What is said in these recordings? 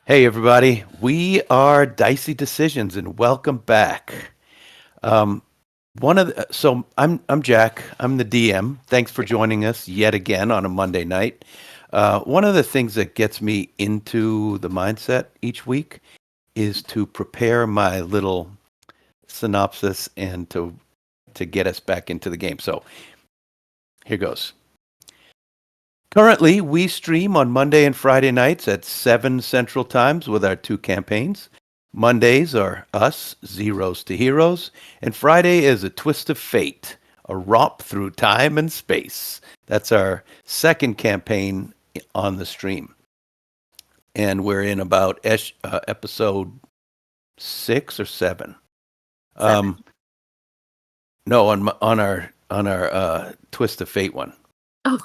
Hey everybody, we are Dicey Decisions, and welcome back. Um, I'm Jack. I'm the DM. Thanks for joining us yet again on a Monday night. One of the things that gets me into the mindset each week is to prepare my little synopsis and to get us back into the game. So here goes. Currently, we stream on Monday and Friday nights at 7 Central Times with our two campaigns. Mondays are us, Zeros to Heroes, and Friday is A Twist of Fate, a romp through time and space. That's our second campaign on the stream. And we're in about episode 6 or 7. Seven. No, on our Twist of Fate one. Oh,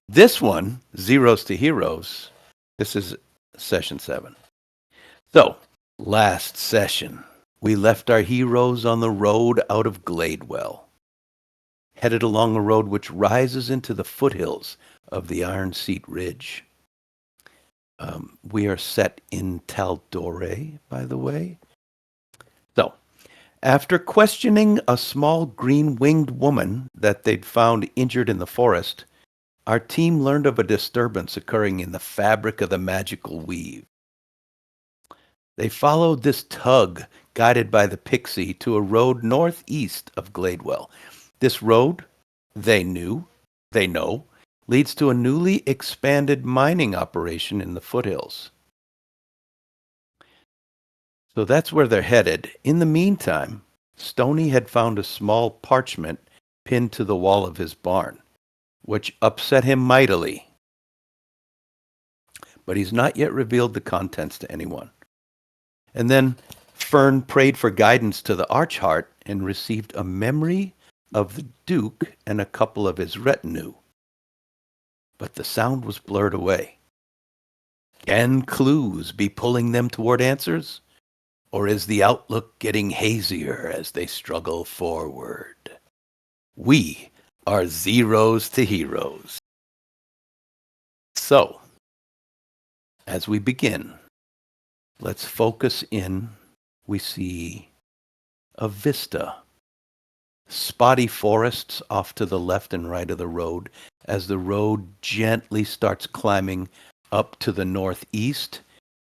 This one, Zeros to Heroes, this is session 7. So, last session, we left our heroes on the road out of Gladewell, headed along a road which rises into the foothills of the Iron Seat Ridge. We are set in Taldore, by the way. So, after questioning a small green-winged woman that they'd found injured in the forest, our team learned of a disturbance occurring in the fabric of the magical weave. They followed this tug, guided by the pixie, to a road northeast of Gladewell. This road, they know, leads to a newly expanded mining operation in the foothills. So that's where they're headed. In the meantime, Stoney had found a small parchment pinned to the wall of his barn, which upset him mightily. But he's not yet revealed the contents to anyone. And then Fern prayed for guidance to the Archheart and received a memory of the Duke and a couple of his retinue. But the sound was blurred away. Can clues be pulling them toward answers? Or is the outlook getting hazier as they struggle forward? We are Zeros to Heroes. So, as we begin, let's focus in. We see a vista. Spotty forests off to the left and right of the road as the road gently starts climbing up to the northeast,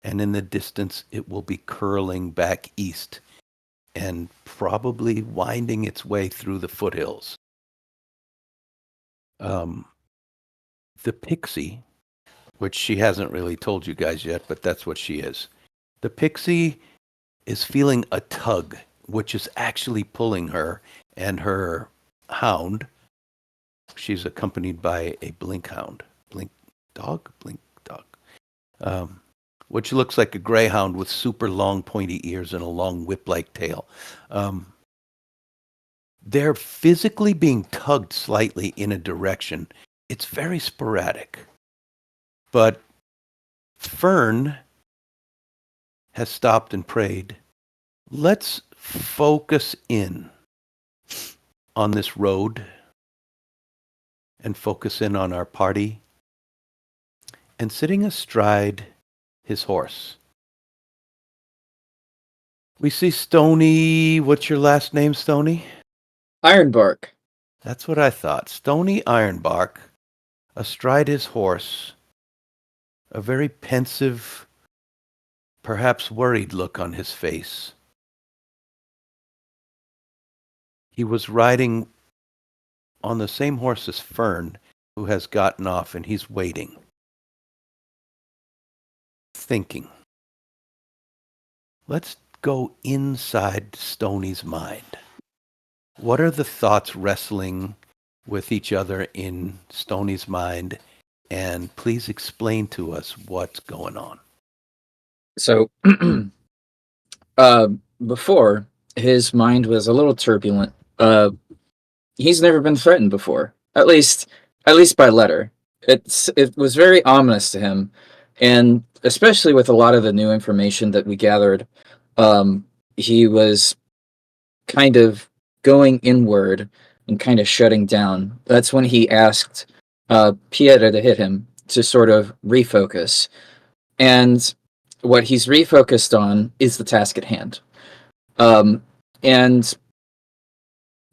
and in the distance it will be curling back east and probably winding its way through the foothills. The pixie, which she hasn't really told you guys yet, but that's what she is. The pixie is feeling a tug, which is actually pulling her and her hound. She's accompanied by a blink hound. Blink dog? Blink dog. Which looks like a greyhound with super long pointy ears and a long whip-like tail. They're physically being tugged slightly in a direction. It's very sporadic. But Fern has stopped and prayed. Let's focus in on this road and focus in on our party and sitting astride his horse. We see Stony. What's your last name, Stony? Ironbark. That's what I thought. Stony Ironbark astride his horse, a very pensive, perhaps worried look on his face. He was riding on the same horse as Fern, who has gotten off, and he's waiting, thinking. Let's go inside Stoney's mind. What are the thoughts wrestling with each other in Stoney's mind? And please explain to us what's going on. So, before, his mind was a little turbulent. He's never been threatened before, at least by letter. It was very ominous to him, and especially with a lot of the new information that we gathered, he was kind of going inward and kind of shutting down. That's when he asked Pieta to hit him to sort of refocus. And what he's refocused on is the task at hand. And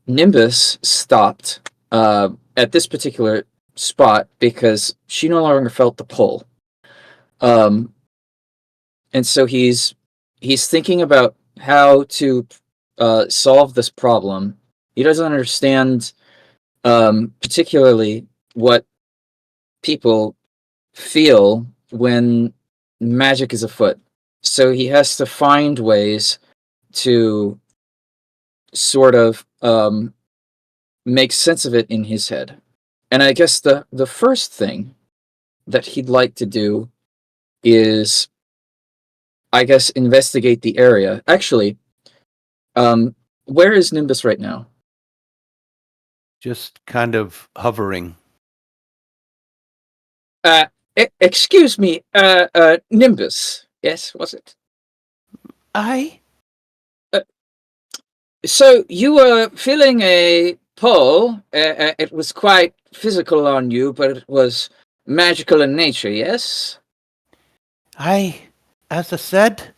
Nimbus stopped at this particular spot because she no longer felt the pull. And so he's thinking about how to solve this problem. He doesn't understand particularly what people feel when magic is afoot. So he has to find ways to sort of make sense of it in his head. And I guess the first thing that he'd like to do is, I guess, investigate the area. Actually, where is Nimbus right now? Just kind of hovering. Excuse me, Nimbus. Yes, was it? I So you were feeling a pull. It was quite physical on you, but it was magical in nature, yes? as I said,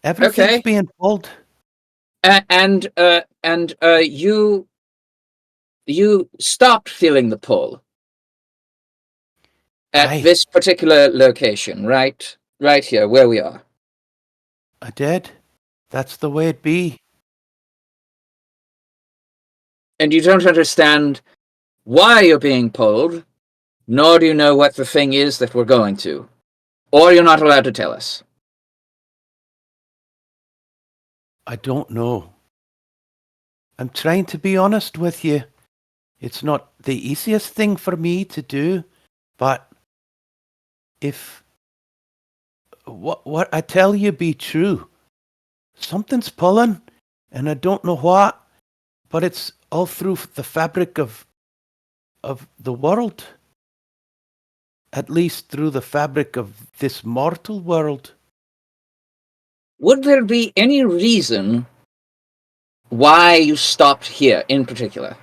everything's Okay. being pulled. And you stopped feeling the pull at I this particular location, right? Right here, where we are. I did. That's the way it be. And you don't understand why you're being pulled, nor do you know what the thing is that we're going to. Or you're not allowed to tell us. I don't know. I'm trying to be honest with you. It's not the easiest thing for me to do, but if what I tell you be true, something's pulling, and I don't know what, but it's all through the fabric of the world. At least through the fabric of this mortal world. Would there be any reason why you stopped here in particular?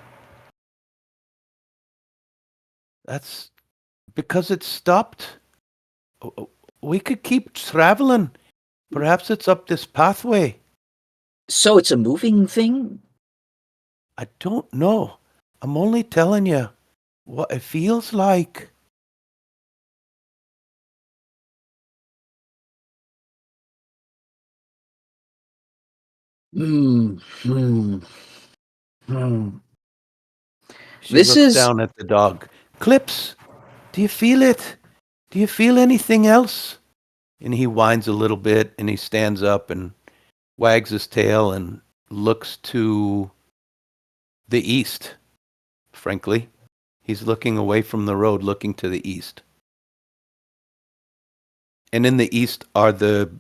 That's because it stopped. We could keep traveling. Perhaps it's up this pathway. So it's a moving thing? I don't know. I'm only telling you what it feels like. Hmm. Hmm. Hmm. She This looks is. down at the dog. Clips, do you feel it? Do you feel anything else? And he whines a little bit and he stands up and wags his tail and looks to the east, frankly. He's looking away from the road, looking to the east. And in the east are the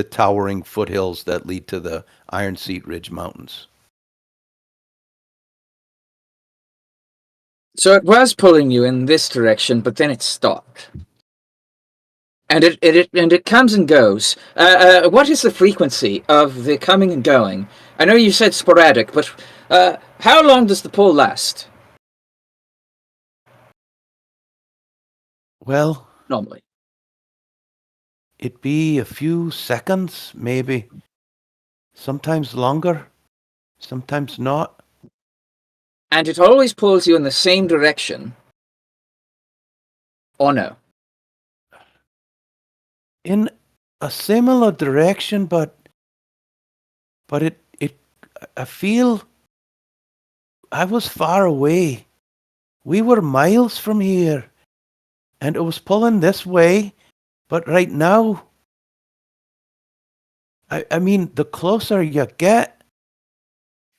towering foothills that lead to the Iron Seat Ridge Mountains. So it was pulling you in this direction, but then it stopped. And it comes and goes. What is the frequency of the coming and going? I know you said sporadic, but how long does the pull last Well, normally? it'd be a few seconds, maybe. Sometimes longer, sometimes not. And it always pulls you in the same direction, or no? In a similar direction, but it I feel I was far away. We were miles from here, and it was pulling this way, but right now, I mean, the closer you get,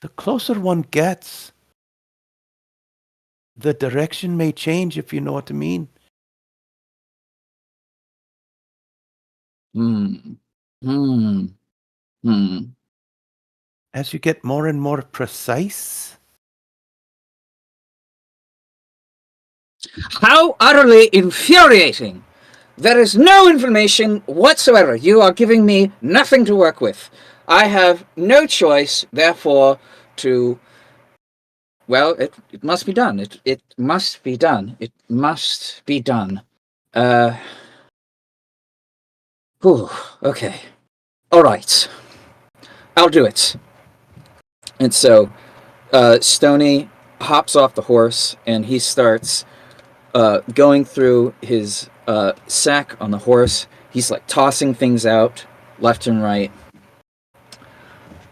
the closer one gets, the direction may change, if you know what I mean. Hmm. Hmm. Hmm. As you get more and more precise. How utterly infuriating! There is no information whatsoever. You are giving me nothing to work with. I have no choice, therefore, to. Well, it must be done. It must be done. It must be done. Uh, Whew, okay. All right. I'll do it. And so Stony hops off the horse and he starts going through his sack on the horse. He's like tossing things out left and right.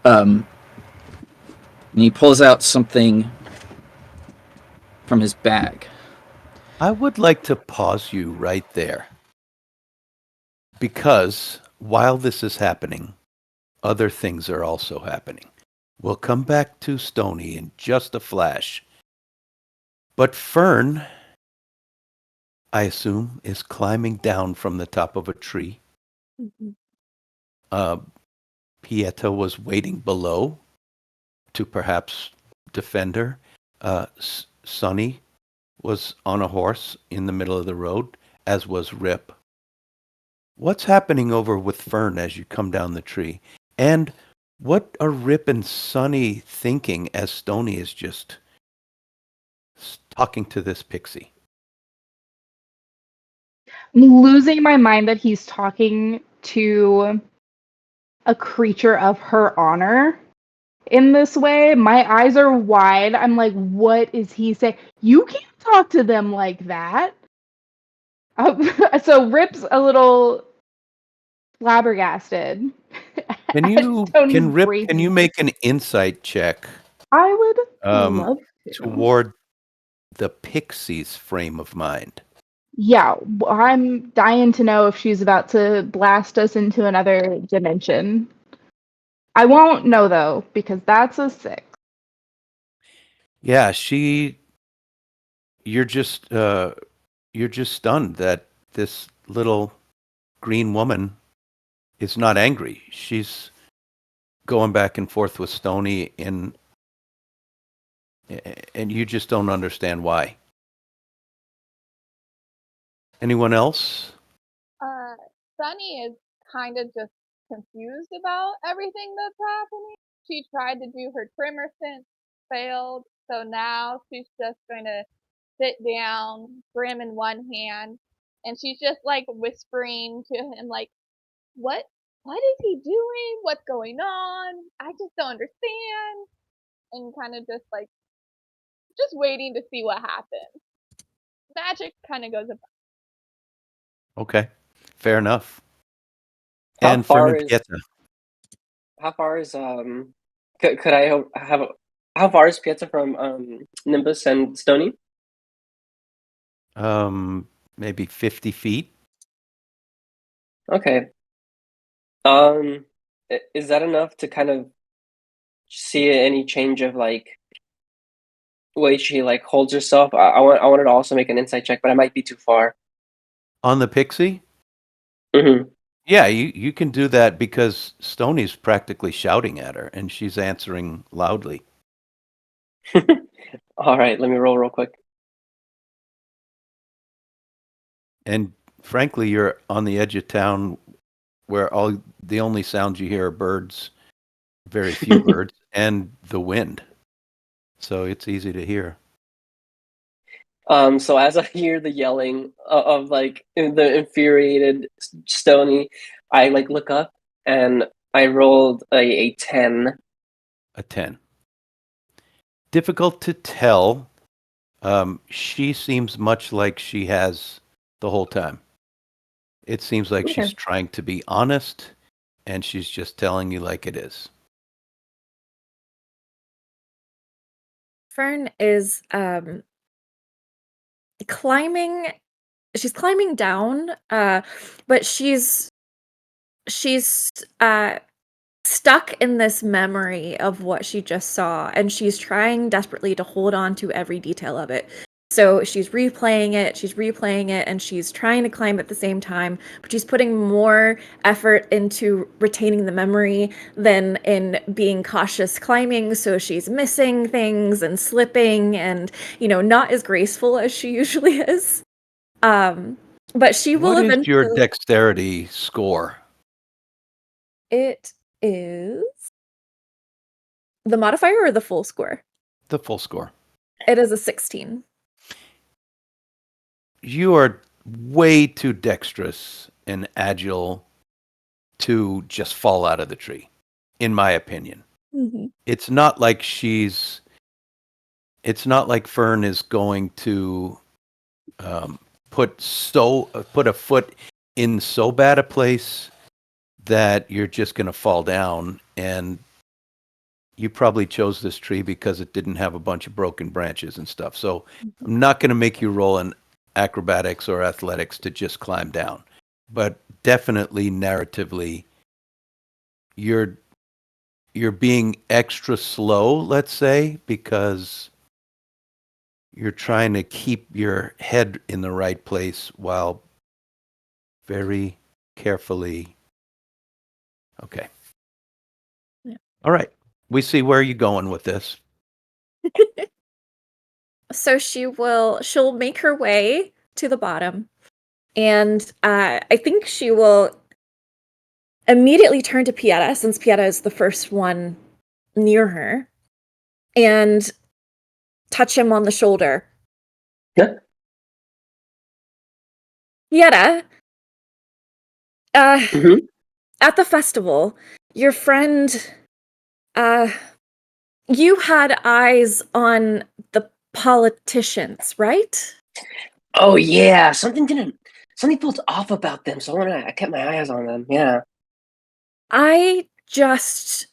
And he pulls out something from his bag. I would like to pause you right there because while this is happening, other things are also happening. We'll come back to Stony in just a flash. But Fern, I assume, is climbing down from the top of a tree. Mhm. Uh, Pieta was waiting below to perhaps defend her. Sonny was on a horse in the middle of the road, as was Rip. What's happening over with Fern as you come down the tree? And what are Rip and Sonny thinking as Stony is just talking to this pixie? I'm losing my mind that he's talking to a creature of her honor in this way. My eyes are wide. I'm like, what is he saying? You can't talk to them like that. So Rip's a little flabbergasted Can at you Tony's can you brazen. make an insight check I would um, love to. toward the pixie's frame of mind? Yeah, I'm dying to know if she's about to blast us into another dimension. I won't know though, because that's a 6. Yeah, you're just stunned that this little green woman is not angry. She's going back and forth with Stony and you just don't understand why. Anyone else? Uh, Sunny is kind of just confused about everything that's happening. She tried to do her trimmer stint, failed, so now she's just going to sit down, brim in one hand, and she's just like whispering to him, like, "What? What is he doing? What's going on? I just don't understand." And kind of just like just waiting to see what happens. Magic kind of goes about. Okay, fair enough. How And far Fern is Pieta, how far is could I have how far is Piazza from Nimbus and Stony? maybe 50 feet. Okay. Is that enough to kind of see any change of like way she like holds herself? I wanted to also make an insight check, but I might be too far. On the pixie? Mm-hmm. Yeah, you can do that because Stony's practically shouting at her and she's answering loudly. All right, let me roll real quick. And frankly, you're on the edge of town where all the only sounds you hear are birds, very few birds, and the wind. So it's easy to hear. So as I hear the yelling of like the infuriated Stony, I like look up and I rolled a 10. A 10. Difficult to tell. She seems much like she has the whole time. It seems like she's Okay. trying to be honest and she's just telling you like it is. Fern is climbing she's climbing down, but she's stuck in this memory of what she just saw, and she's trying desperately to hold on to every detail of it. So she's replaying it, and she's trying to climb at the same time, but she's putting more effort into retaining the memory than in being cautious climbing, so she's missing things and slipping and, not as graceful as she usually is. But she will What is your eventually. dexterity score? It is the modifier or the full score? The full score. It is a 16. You are way too dexterous and agile to just fall out of the tree, in my opinion. Mhm. It's not like Fern is going to put a foot in so bad a place that you're just going to fall down. And you probably chose this tree because it didn't have a bunch of broken branches and stuff. So I'm not going to make you roll in acrobatics or athletics to just climb down. But definitely narratively, you're being extra slow, let's say, because you're trying to keep your head in the right place while very carefully. Okay. Yeah. All right. We see where you're going with this. So she'll make her way to the bottom, and I think she will immediately turn to Pieta, since Pieta is the first one near her, and touch him on the shoulder. Yeah. Pieta, Mhm. at the festival, your friend, you had eyes on the politicians, right? Oh yeah, something felt off about them, so I kept my eyes on them. Yeah. I just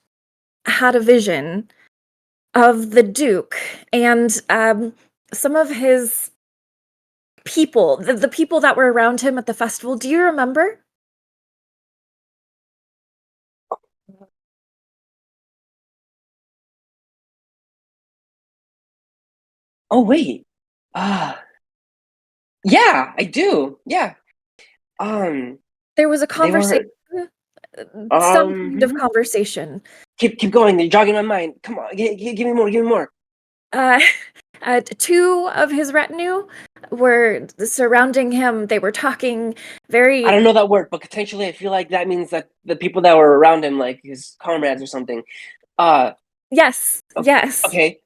had a vision of the Duke and some of his people, the people that were around him at the festival. Do you remember? Oh wait. Ah. Yeah, I do. Yeah. Um, There was a they conversation, were. some kind of Mhm. conversation. Keep going. You're jogging my mind. Come on, give me more. Give me more. Uh, two of his retinue were surrounding him. They were talking I very. don't know that word, but potentially I feel like that means that the people that were around him, like his comrades or something. Uh, Yes, yes. okay.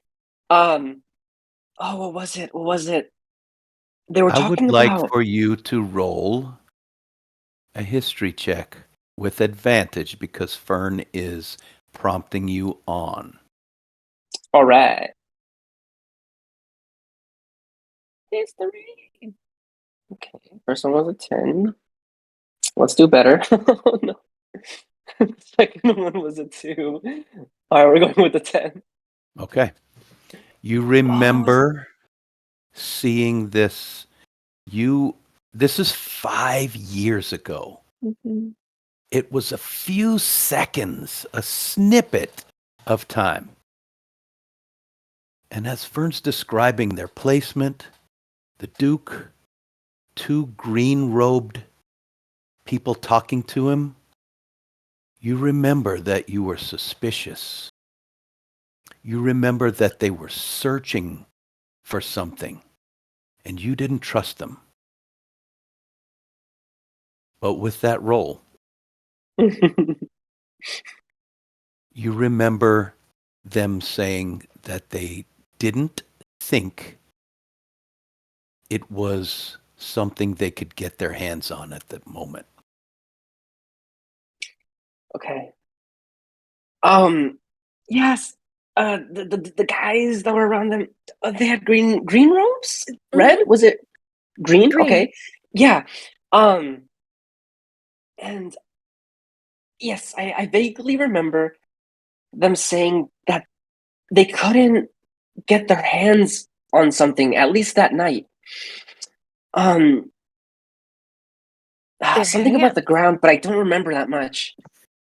Um, oh, what was it? What was it? They were I would talking like about. for you to roll a history check with advantage because Fern is prompting you on. All right. Okay. First one was a 10. Let's do better. Oh, no. Second one was a 2. All right, we're going with the 10. Okay. You What was? remember seeing this. This is 5 years ago. Mhm. It was a few seconds, a snippet of time. And as Fern's describing their placement, the Duke, two green-robed people talking to him, you remember that you were suspicious. You remember that they were searching for something, and you didn't trust them. But with that roll, you remember them saying that they didn't think it was something they could get their hands on at the moment. Okay. Yes. The guys that were around them, they had green robes. Red, Mhm. was it green? Green. Okay. Yeah. Um, and yes, I vaguely remember them saying that they couldn't get their hands on something, at least that night. Um, Their something about hand. the ground, but I don't remember that much.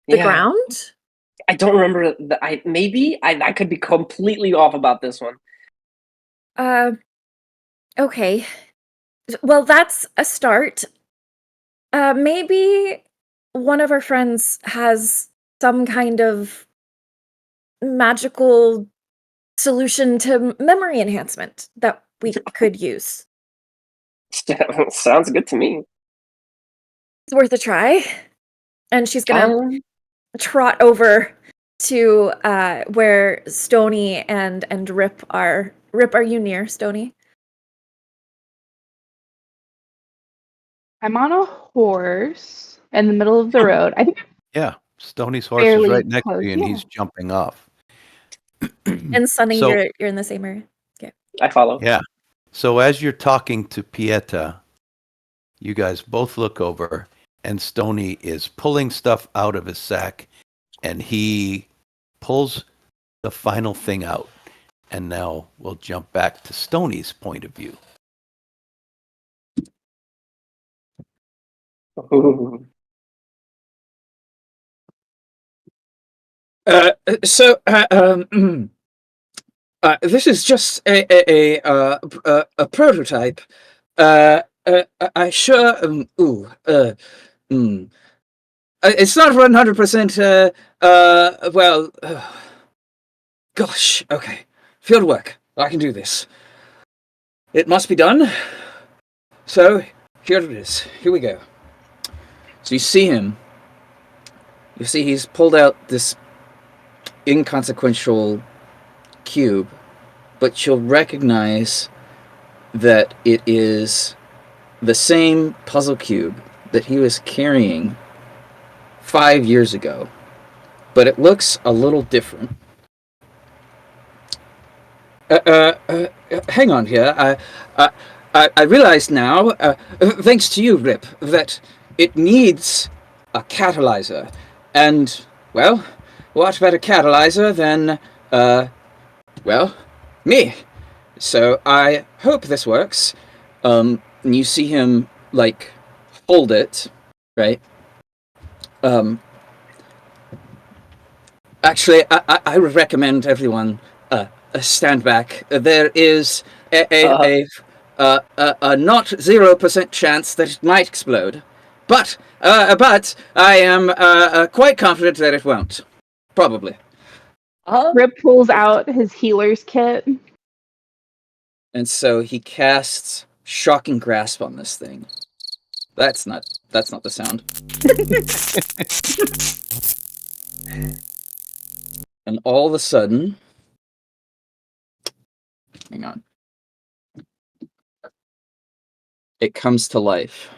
The Yeah, ground? I don't remember. I could be completely off about this one. Uh, okay. Well, that's a start. Maybe one of our friends has some kind of magical solution to memory enhancement that we could use. Sounds good to me. It's worth a try. And she's gonna Um, trot over to where Stony and Rip are. Rip, are you near Stony? I'm on a horse in the middle of the road. I think Yeah, Stoney's horse is Fairly right next close, to you, and yeah. he's jumping off. And Sunny, So- you're in the same area. I follow. Yeah. So as you're talking to Pieta, you guys both look over, and Stoney is pulling stuff out of his sack, and he pulls the final thing out. And now we'll jump back to Stoney's point of view. Ooh. This is just a prototype. I sure. It's not 100%. Well, gosh. Okay, field work. I can do this. It must be done. So here it is. Here we go. So you see him. You see he's pulled out this inconsequential cube, but you'll recognize that it is the same puzzle cube that he was carrying 5 years ago, but it looks a little different. Hang on here. I realize now, thanks to you, Rip, that it needs a catalyzer. And, well, what better catalyzer than, well, me. So I hope this works. And you see him, like, hold it, right? Actually, I would recommend everyone stand back. There is a not 0% chance that it might explode, but I am quite confident that it won't. Probably. Rip pulls out his healer's kit. And so he casts Shocking Grasp on this thing. That's not the sound. And all of a sudden, hang on, it comes to life.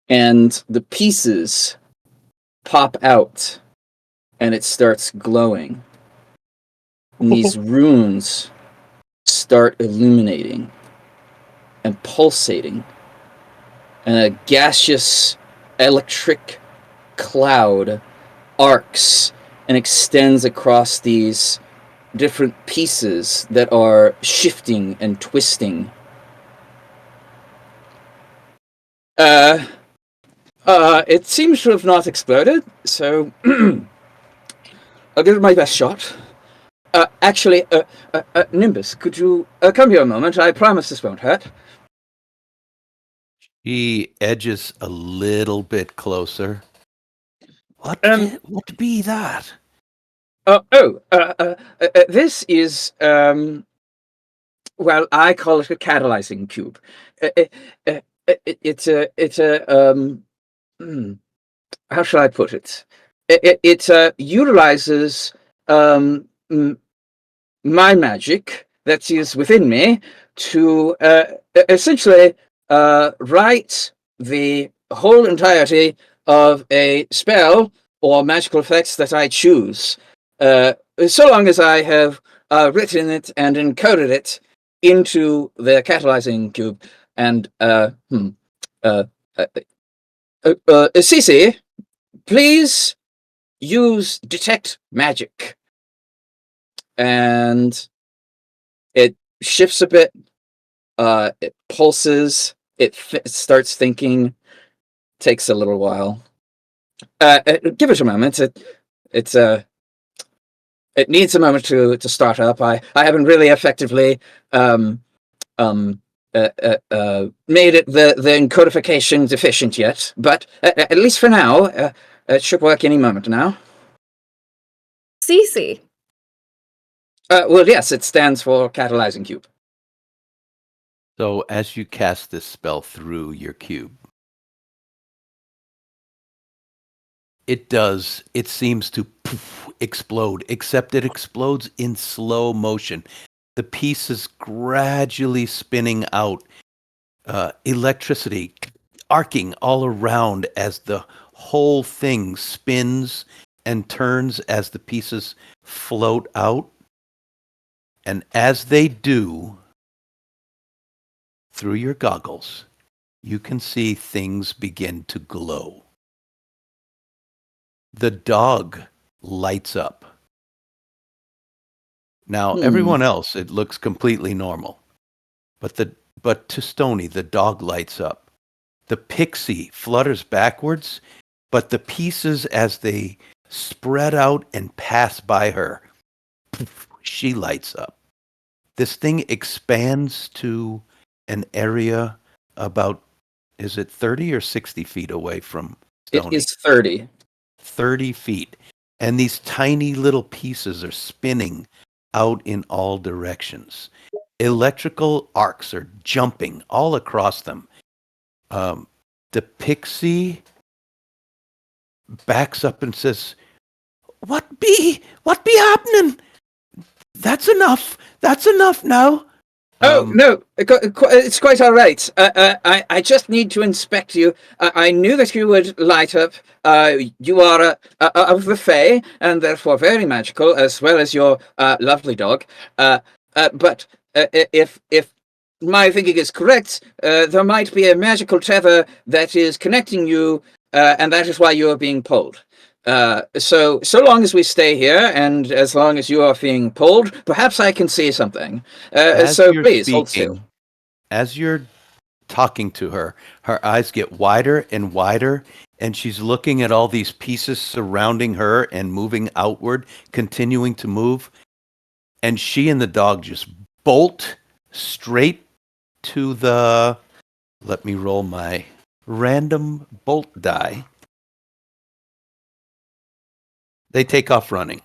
And the pieces pop out, and it starts glowing. And these runes start illuminating and pulsating, and a gaseous electric cloud arcs and extends across these different pieces that are shifting and twisting. It seems to have not exploded, so I'll give it my best shot. Actually, Nimbus, could you come here a moment? I promise this won't hurt. He edges a little bit closer. What be that? This is, well, I call it a catalyzing cube. It's a, how shall I put it? It utilizes my magic that is within me to essentially write the whole entirety of a spell or magical effects that I choose, so long as I have written it and encoded it into the catalyzing cube. And Cece, please use detect magic. And it shifts a bit. It pulses. It starts thinking. Takes a little while. Give it a moment. It needs a moment to start up. I haven't really effectively made it the encodification efficient yet, but at least for now, it should work any moment now. Cece. Well, yes, it stands for catalyzing cube. So as you cast this spell through your cube, it seems to explode, except it explodes in slow motion. The pieces gradually spinning out, electricity arcing all around as the whole thing spins and turns as the pieces float out. And as they do, through your goggles, you can see things begin to glow. The dog lights up. Now, everyone else, it looks completely normal. But to Stony, the dog lights up. The pixie flutters backwards, but the pieces as they spread out and pass by her, she lights up. This thing expands to an area about, is it 30 or 60 feet away from Stony? It is 30. 30 feet. And these tiny little pieces are spinning out in all directions. Electrical arcs are jumping all across them. The pixie backs up and says, What be happening? That's enough. That's enough now. No, it's quite all right. I just need to inspect you. I knew that you would light up. You are of the Fae, and therefore very magical, as well as your lovely dog. But if my thinking is correct, there might be a magical tether that is connecting you, and that is why you are being pulled. So long as we stay here, and as long as you are being pulled, perhaps I can see something. So please, hold still. As you're talking to her, her eyes get wider and wider, and she's looking at all these pieces surrounding her and moving outward, continuing to move. And she and the dog just bolt straight to the... Let me roll my random bolt die. They take off running.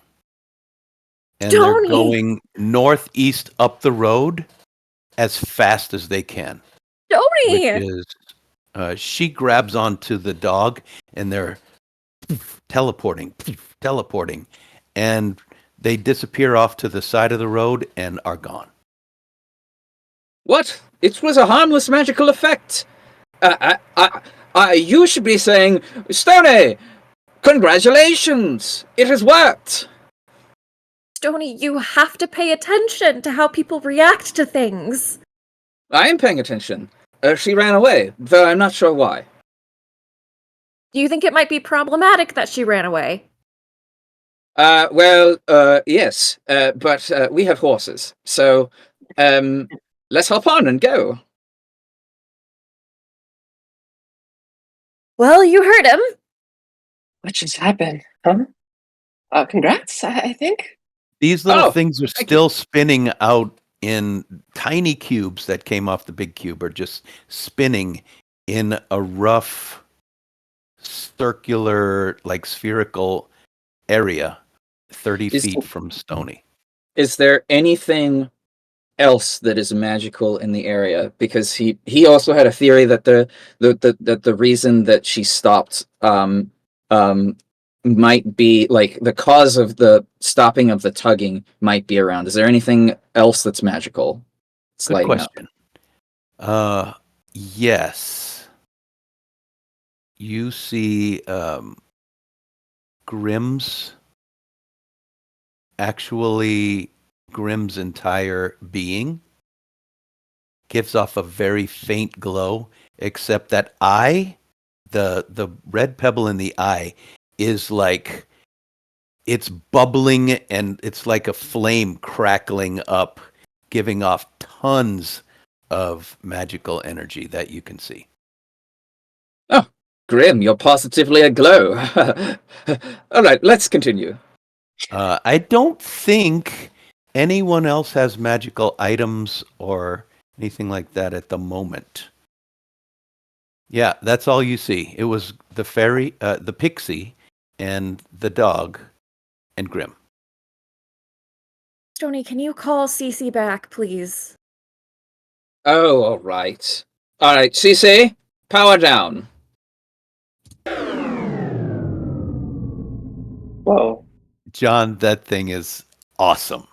And they're Tony! going northeast up the road as fast as they can. Tony! Which is, she grabs onto the dog, and they're teleporting, and they disappear off to the side of the road and are gone. What? It was a harmless magical effect. You should be saying, Stony, congratulations! It has worked! Stony, you have to pay attention to how people react to things. I am paying attention. She ran away, though I'm not sure why. Do you think it might be problematic that she ran away? Yes, but we have horses, so let's hop on and go. Well, you heard him. What just happened? Huh? Congrats, I think. These little things are still spinning out in tiny cubes that came off the big cube, are just spinning in a rough, circular, like spherical area 30 feet from Stony. Is there anything else that is magical in the area? Because he also had a theory that the reason that she stopped might be like the cause of the stopping of the tugging might be around. Is there anything else that's magical? Good question. Yes. You see Grimm's entire being gives off a very faint glow, except that the red pebble in the eye is like, it's bubbling, and it's like a flame crackling up, giving off tons of magical energy that you can see. Oh, Grim, you're positively aglow. All right, let's continue. I don't think anyone else has magical items or anything like that at the moment. Yeah, that's all you see. It was the fairy, the pixie, and the dog, and Grim. Stony, can you call Cece back, please? Oh, all right. All right, Cece, power down. Whoa. John, that thing is awesome.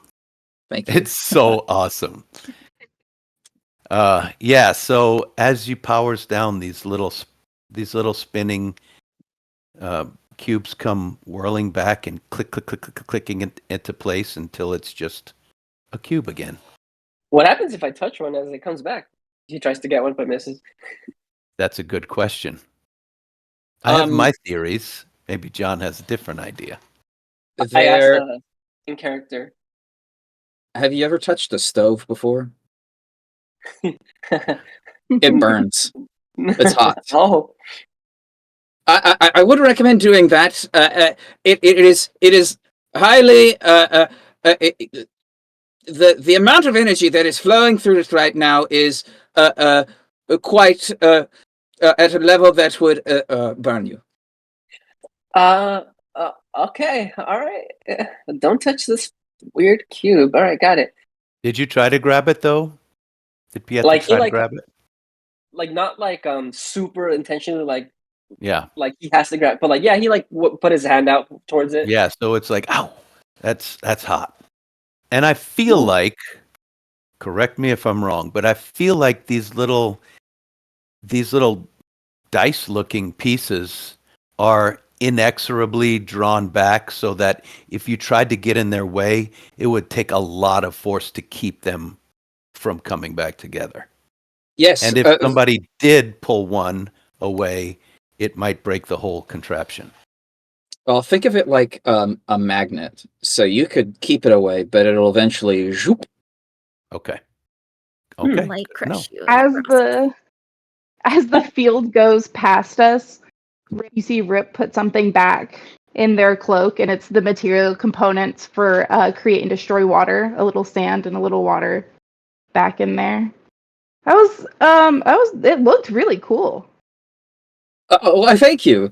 Thank you. It's so awesome. Yeah. So as you powers down, these little spinning cubes come whirling back and clicking into place until it's just a cube again. What happens if I touch one as it comes back? He tries to get one but misses. That's a good question. I have Um, my theories. Maybe John has a different idea. I asked There, in character. have you ever touched a stove before? It burns. It's hot. Oh, I would recommend doing that. It is highly the amount of energy that is flowing through it right now is quite at a level that would burn you. okay, all right. Don't touch this weird cube. All right, got it. Did you try to grab it though? Did Pietro Like he try to grab it? like not like super intentionally Yeah. like he has to grab, but like yeah, he like put his hand out towards it. Yeah. So it's like, ow, that's hot. And I feel Ooh. like, correct me if I'm wrong, but I feel like these little dice looking pieces are inexorably drawn back so that if you tried to get in their way, it would take a lot of force to keep them from coming back together. Yes, And if somebody did pull one away, it might break the whole contraption. well, think of it like a magnet. So you could keep it away, but it'll eventually zoop. Okay. Okay. Might crush you. in As the process. the field goes past us, you see Rip put something back in their cloak, and it's the material components for create and destroy water, a little sand and a little water back in there. It looked really cool. Oh, thank you.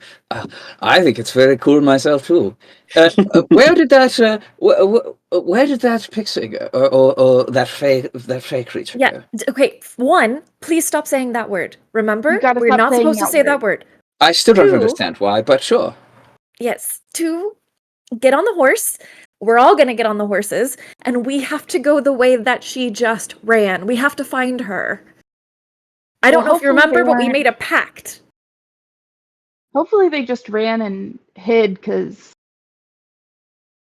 I think it's very cool myself too. Where did that where did that pixie go, or that fake creature Yeah. go? Okay. One, please stop saying that word. Remember, You gotta we're stop not saying supposed to that say that word. word. I still don't Two. understand why, but sure. Yes. Two, get on the horse. We're all gonna get on the horses, and we have to go the way that she just ran. We have to find her. I don't Well, know if you hopefully they remember, but we weren't- made a pact. Hopefully they just ran and hid, because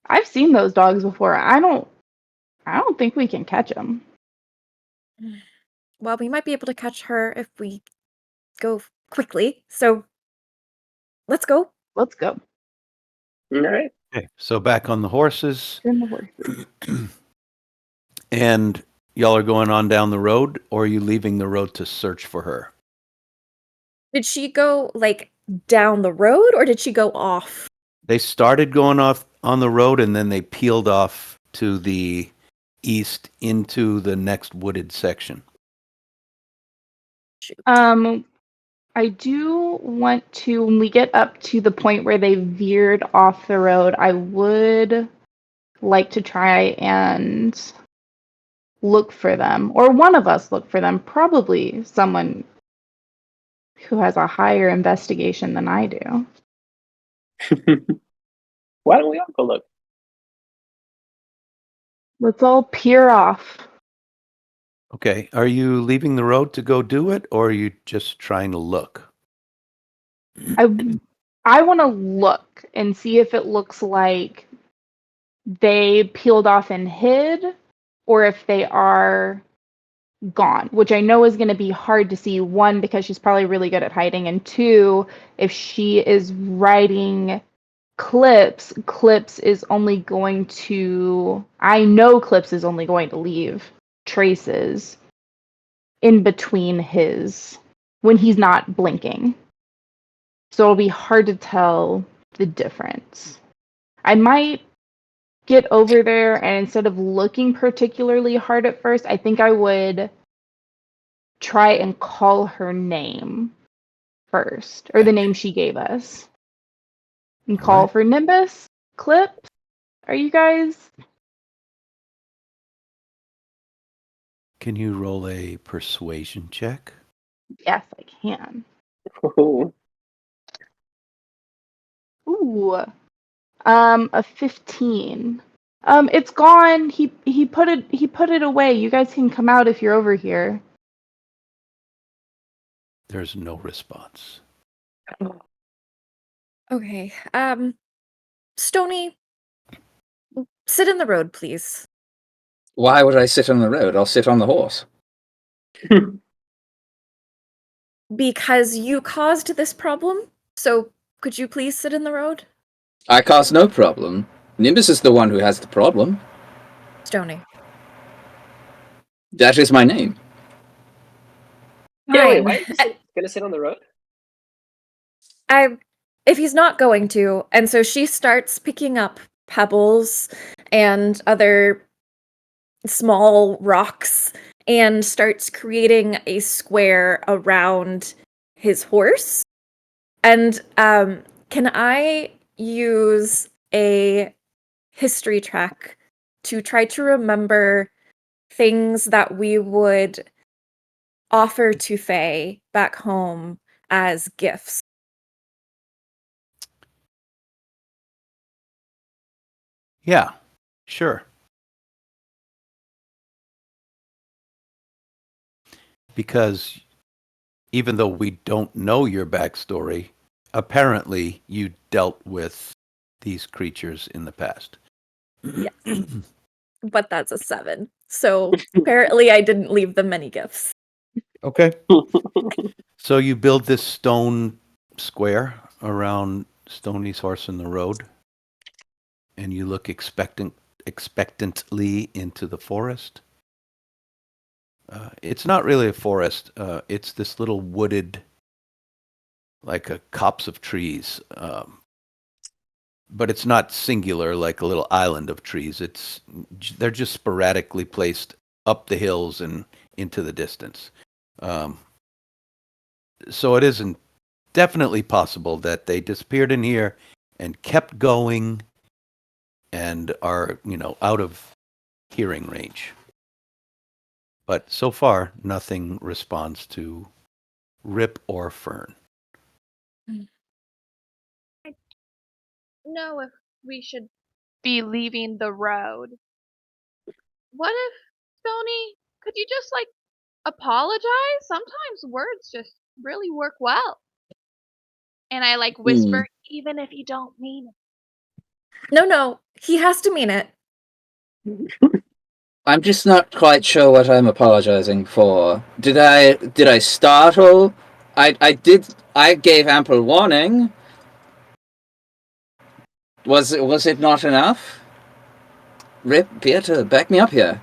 I've seen those dogs before. I don't think we can catch them. Well, we might be able to catch her if we go quickly. So let's go. Let's go. All right. Okay. So back on the horses, In the horses. and y'all are going on down the road, or are you leaving the road to search for her? Did she go like down the road or did she go off? They started going off on the road and then they peeled off to the east into the next wooded section. Shoot. I do want to, when we get up to the point where they veered off the road, I would like to try and look for them, or one of us look for them, probably someone who has a higher investigation than I do. Why don't we all go look? Let's all peer off. Okay. Are you leaving the road to go do it, or are you just trying to look? I want to look and see if it looks like they peeled off and hid, or if they are gone, which I know is going to be hard to see. One, because she's probably really good at hiding, and two, if she is writing Clips is only going to, I know Clips is only going to leave traces in between his, when he's not blinking. So it'll be hard to tell the difference. I might get over there, and instead of looking particularly hard at first, I think I would try and call her name first, or the name she gave us. And All call right. for Nimbus, Clips. Are you guys? Can you roll a persuasion check? Yes, I can. Ooh. Ooh, A 15. It's gone. He put it away. You guys can come out if you're over here. There's no response. Okay. Stony, sit in the road, please. Why would I sit on the road? I'll sit on the horse. Because you caused this problem. So could you please sit in the road? I cause no problem. Nimbus is the one who has the problem. Stony. That is my name. Yeah, wait, Fine. why are you gonna sit on the road? If he's not going to, and so she starts picking up pebbles and other small rocks and starts creating a square around his horse. And can I use a history check to try to remember things that we would offer to Faye back home as gifts? Yeah, sure. Because even though we don't know your backstory, apparently you dealt with these creatures in the past. Yes. But that's a 7. So apparently I didn't leave them many gifts. Okay. So you build this stone square around Stoney's horse in the road, and you look expectantly into the forest. It's not really a forest. It's this little wooded, like a copse of trees. But it's not singular like a little island of trees. They're just sporadically placed up the hills and into the distance. So it isn't definitely possible that they disappeared in here and kept going and are, out of hearing range. But so far, nothing responds to Rip or Fern. Know if we should be leaving the road. What if, Stony, could you just apologize? Sometimes words just really work well. And I whisper, even if you don't mean it. No, he has to mean it. I'm just not quite sure what I'm apologizing for. Did I startle? I gave ample warning. Was it not enough? Rip, Peter, back me up here.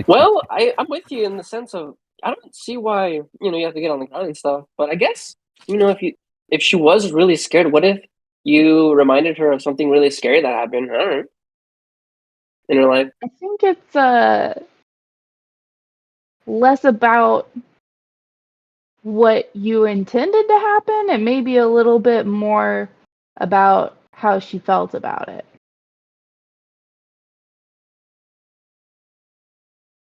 Well, I'm with you in the sense of I don't see why you have to get on the ground and stuff. But I guess if she was really scared, what if you reminded her of something really scary that happened? I don't know, in her life. I think it's less about what you intended to happen and maybe a little bit more about how she felt about it.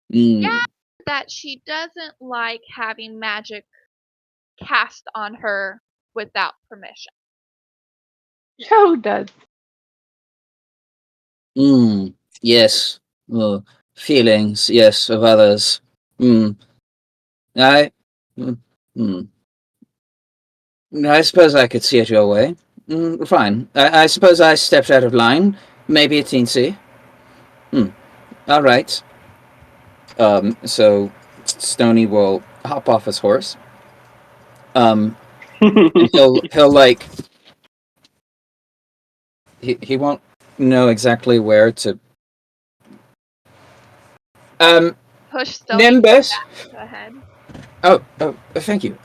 Yeah, that she doesn't like having magic cast on her without permission. Joe does. Yes. Feelings, yes, of others. I. I suppose I could see it your way. Fine. I suppose I stepped out of line. Maybe a teensy. All right. So Stony will hop off his horse. And he'll he won't know exactly where to. Push Stony Nimbus. ahead. Oh, thank you.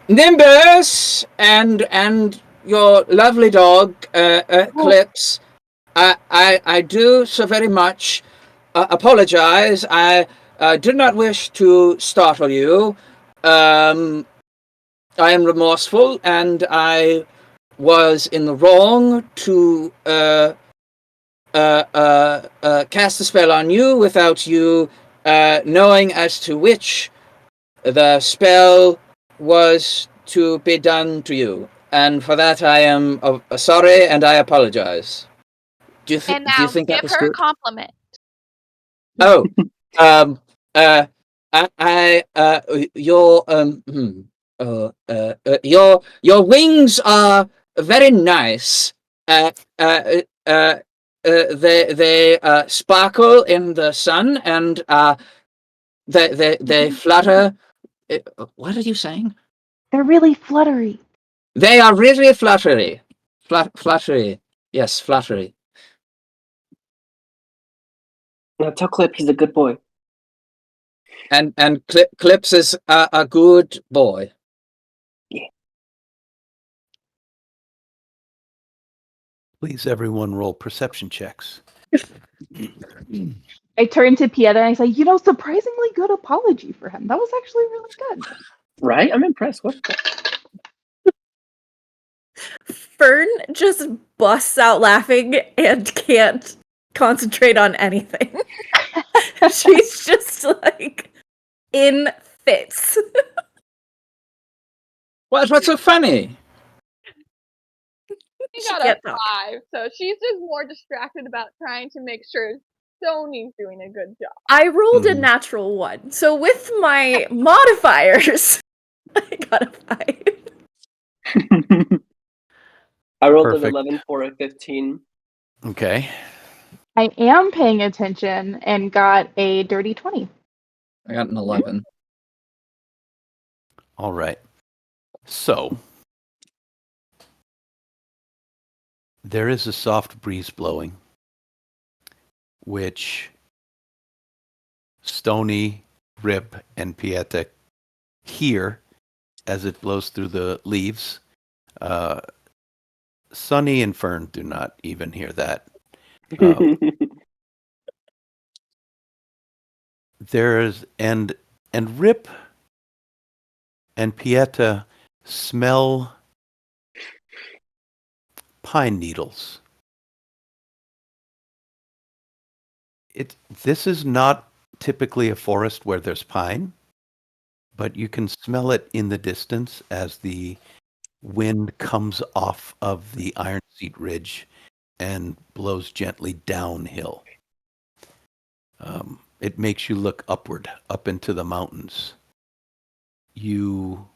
Nimbus and your lovely dog, Clips. I do so very much apologize. I did not wish to startle you. I am remorseful, and I was in the wrong to cast a spell on you without you knowing as to which the spell was to be done to you. and for that I am sorry, and I apologize. Do you And do you now think that give was her a good? compliment. Oh, um, your your wings are very nice. Uh, uh, they sparkle in the sun, and they flutter. What are you saying? They're really fluttery. They are really fluttery. Fluttery. Yes, fluttery. Now tell Clip he's a good boy. And Clips is a good boy. Please, everyone, roll perception checks. I turn to Pieta and I say, surprisingly good apology for him. That was actually really good. Right? I'm impressed. What? Fern just busts out laughing and can't concentrate on anything. She's just like in fits. What's so funny? She She got a can't talk. 5, so she's just more distracted about trying to make sure Stoney's doing a good job. I rolled a Mhm. natural 1, so with my modifiers, I got a 5. I rolled an Perfect. 11 for a 15. Okay. I am paying attention and got a dirty 20. I got an 11. All right. So there is a soft breeze blowing, which Stony, Rip, and Pieta hear as it blows through the leaves. Sunny and Fern do not even hear that. There's and Rip and Pieta smell pine needles. This is not typically a forest where there's pine, but you can smell it in the distance as the wind comes off of the Iron Seat Ridge and blows gently downhill. It makes you look upward, up into the mountains. You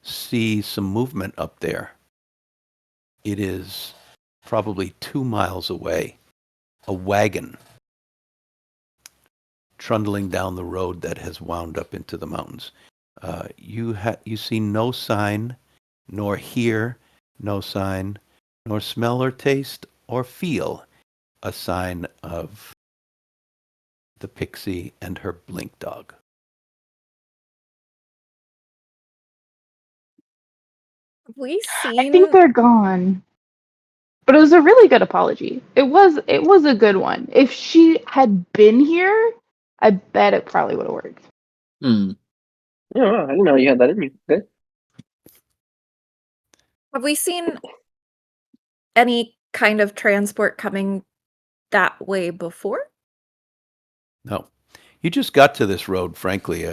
see some movement up there. It is probably 2 miles away. A wagon trundling down the road that has wound up into the mountains. You see no sign, nor hear no sign, nor smell or taste or feel a sign of the pixie and her blink dog. Have we I think seen they're gone. But it was a really good apology. It was a good one. If she had been here, I bet it probably would have worked. Hmm. Yeah, I didn't know you had that in you. Good. have we seen any kind of transport coming that way before? No. You just got to this road, frankly,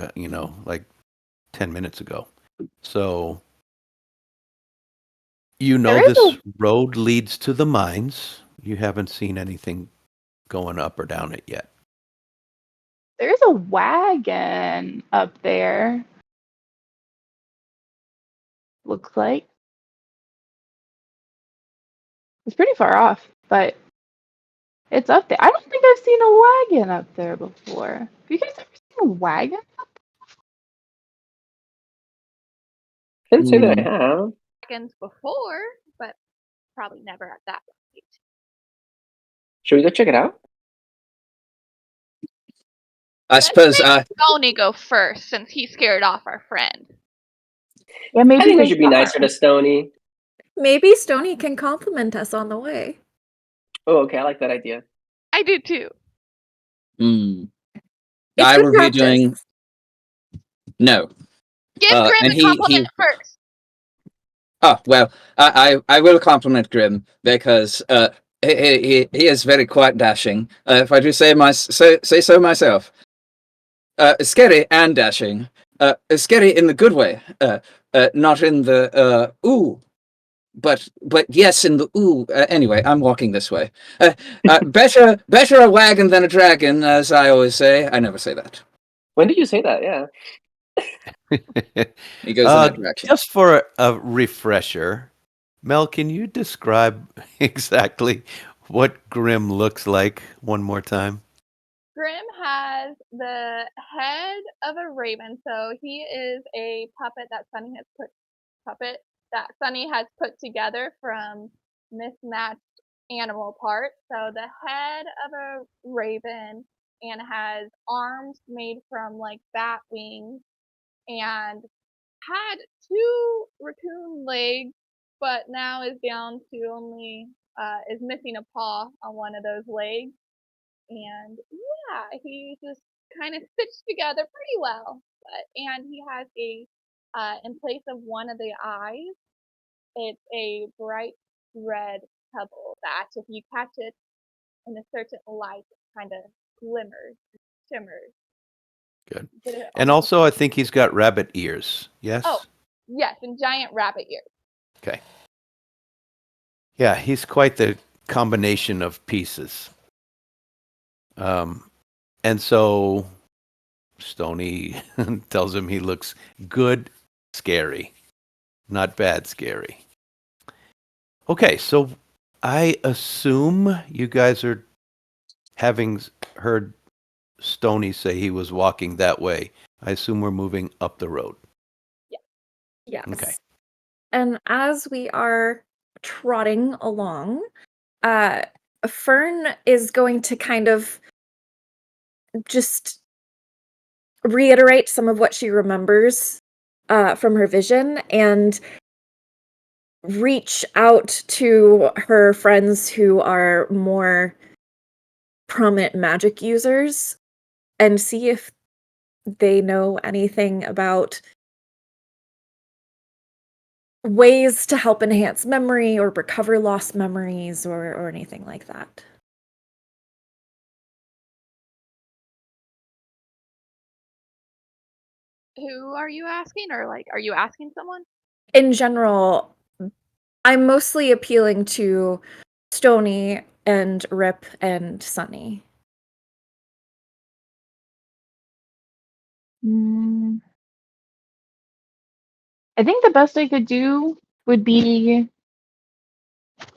like 10 minutes ago. So There is this road leads to the mines. You haven't seen anything going up or down it yet. There's a wagon up there. Looks like. It's pretty far off, but it's up there. I don't think I've seen a wagon up there before. Have you guys ever seen a wagon? Didn't say that I Hmm. have. Seconds before, but probably never at that rate. Should we go check it out? I suppose Let's make Stoney go first since he scared off our friend. Yeah, I maybe think we they should be nicer to Stony. Maybe Stony can compliment us on the way. Oh, okay. I like that idea. I do too. Hmm. It's I good will be practice. doing no. Give Grim And the compliment first. Oh well, I will compliment Grim because he is very quite dashing. If I do say so myself. Scary and dashing. Scary in the good way. Not in the ooh, but yes, in the ooh. Anyway, I'm walking this way. Better a wagon than a dragon, as I always say. I never say that. When did you say that? Yeah. He goes in that direction. Just for a refresher, Mel, can you describe exactly what Grim looks like one more time? Grim has the head of a raven, so he is a puppet that Sunny has put together from mismatched animal parts. So the head of a raven and has arms made from like bat wings and had two raccoon legs, but now is down to only is missing a paw on one of those legs. And yeah, he just kind of stitched together pretty well. And he has a in place of one of the eyes, it's a bright red pebble that, if you catch it in a certain light, kind of glimmers, shimmers. Good. But it And almost, also, I think he's got rabbit ears. Yes? oh, yes, and giant rabbit ears. Okay. Yeah, he's quite the combination of pieces. And so Stony tells him he looks good, scary, not bad, scary. Okay, so I assume you guys are having heard Stony say he was walking that way. I assume we're moving up the road. Yes. Okay. And as we are trotting along, Fern is going to kind of just reiterate some of what she remembers from her vision and reach out to her friends who are more prominent magic users and see if they know anything about ways to help enhance memory or recover lost memories or anything like that. Who are you asking, or like, are you asking someone? In general, I'm mostly appealing to Stony and Rip and Sunny. I think the best I could do would be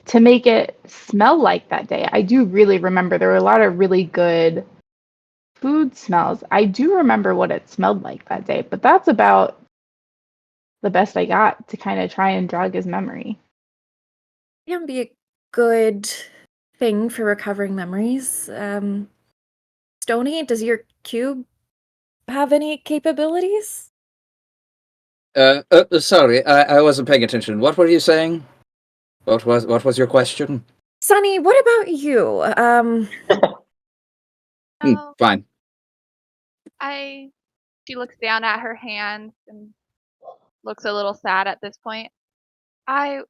to make it smell like that day. I do really remember there were a lot of really good food smells. I do remember what it smelled like that day, but that's about the best I got to kind of try and jog his memory. It would be a good thing for recovering memories. Stony, does your cube have any capabilities? Sorry, I wasn't paying attention. What were you saying? What was your question? Sunny, what about you? Oh, Fine. she looks down at her hands and looks a little sad at this point. I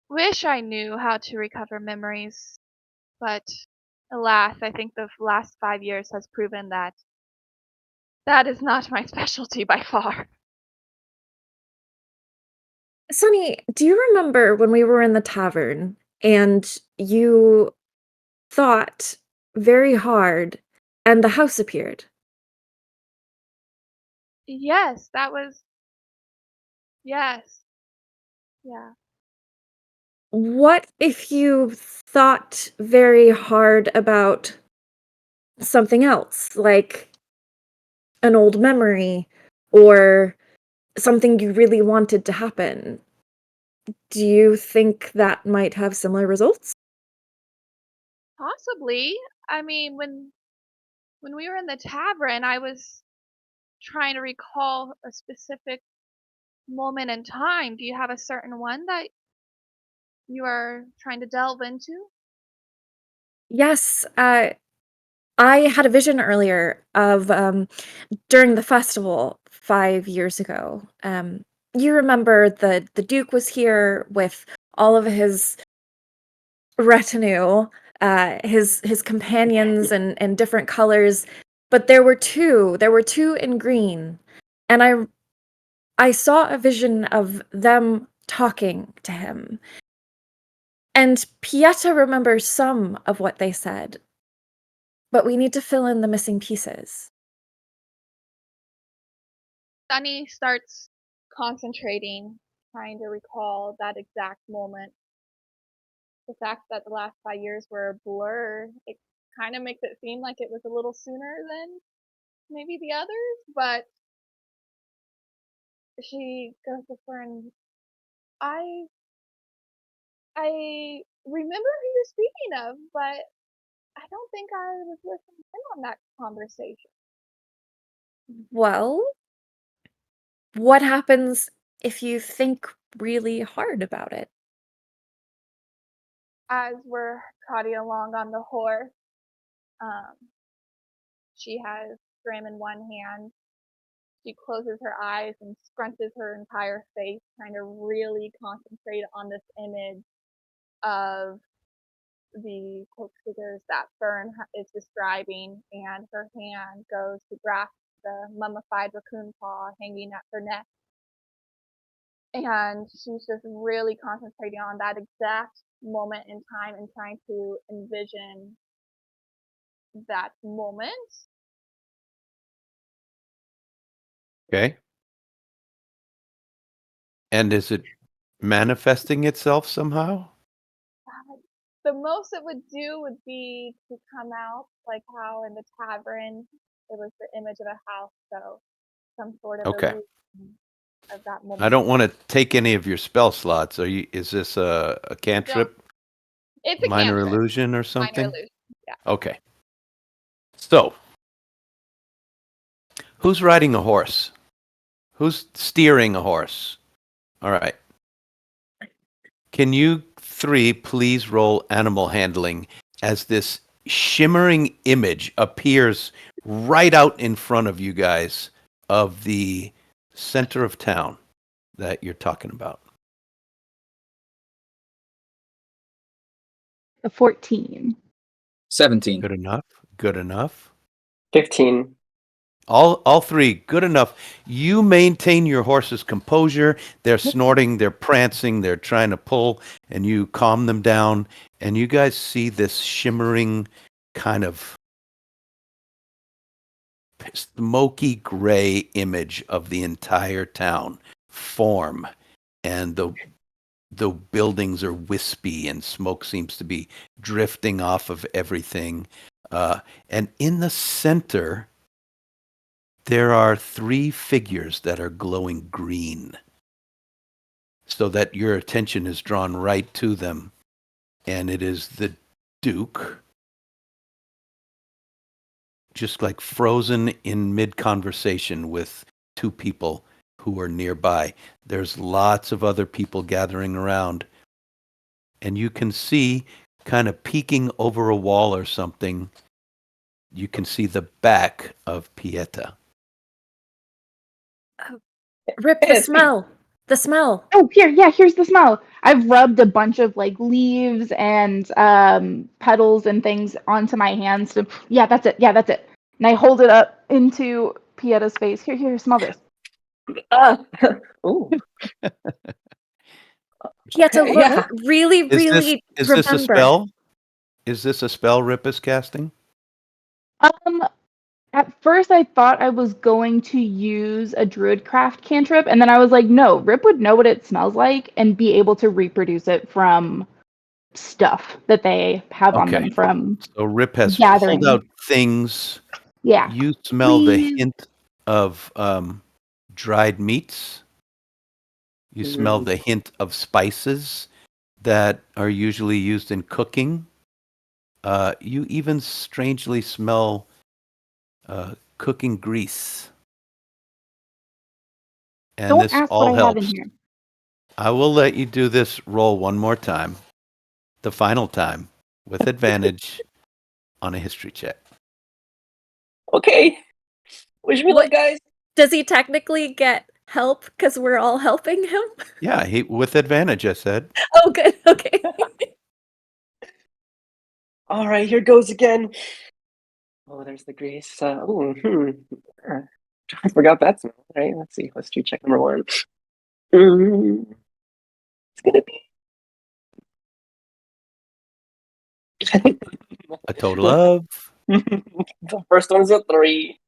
wish I knew how to recover memories, but alas, I think the last 5 years has proven that that is not my specialty by far. Sunny, do you remember when we were in the tavern and you thought very hard and the house appeared? Yes, that was. Yes. Yeah. What if you thought very hard about something else, like an old memory or something you really wanted to happen? Do you think that might have similar results? Possibly. I mean, when we were in the tavern, I was trying to recall a specific moment in time. Do you have a certain one that you are trying to delve into? Yes, I had a vision earlier of during the festival 5 years ago. You remember the Duke was here with all of his retinue, his companions and different colors, but there were two in green, and I saw a vision of them talking to him. And Pieta remembers some of what they said. But we need to fill in the missing pieces. Sunny starts concentrating, trying to recall that exact moment. The fact that the last 5 years were a blur, it kind of makes it seem like it was a little sooner than maybe the others, but she goes to her and I I remember who you're speaking of, but I don't think I was listening in on that conversation. Well, what happens if you think really hard about it? As we're trotting along on the horse, um, she has Scrim in one hand. She closes her eyes and scrunches her entire face, trying to really concentrate on this image of the cloak figures that Fern is describing, and her hand goes to grasp the mummified raccoon paw hanging at her neck. And she's just really concentrating on that exact moment in time and trying to envision that moment. Okay. And is it manifesting itself somehow? The most it would do would be to come out like how in the tavern it was the image of a house, so some sort of Okay. illusion of that moment. I don't want to take any of your spell slots. Is this a cantrip? It's a Minor cantrip. illusion or Minor something? illusion. Yeah. Okay. So, who's riding a horse? Who's steering a horse? All right. Can you three please roll animal handling as this shimmering image appears right out in front of you guys of the center of town that you're talking about? A 14. 17. Good enough. Good enough. 15. All three, good enough. You maintain your horse's composure. They're snorting, they're prancing, they're trying to pull, and you calm them down. And you guys see this shimmering kind of smoky gray image of the entire town form. And the buildings are wispy and smoke seems to be drifting off of everything. And in the center, there are three figures that are glowing green so that your attention is drawn right to them. And it is the Duke, just like frozen in mid conversation with two people who are nearby. There's lots of other people gathering around. And you can see, kind of peeking over a wall or something, you can see the back of Pieta. Rip, the smell! The smell! Oh, here's the smell. I've rubbed a bunch of like leaves and petals and things onto my hands. So yeah, that's it. Yeah, that's it. And I hold it up into Pieta's face. Here, smell this. Ooh. Pieta, Okay, look, yeah. really, Is really this a remember. spell? Is this a spell Rip is casting? At first I thought I was going to use a druidcraft cantrip, and then I was like, no, Rip would know what it smells like and be able to reproduce it from stuff that they have on them Okay. from So Rip has pulled gathering. out things. Yeah. You smell the Leaves. hint of dried meats. You smell Mm. the hint of spices that are usually used in cooking. You even strangely smell cooking grease. And Don't this ask what all I have in helps. here. I will let you do this roll one more time, the final time, with advantage on a history check. Okay. Wish me luck, What- guys. Does he technically get help because we're all helping him? Yeah, with advantage, I said. Oh, good. Okay. All right, here goes again. Oh, there's the grease. I forgot that smell. Right? Let's see. Let's do check number 1. It's gonna be A total of the first one is a 3,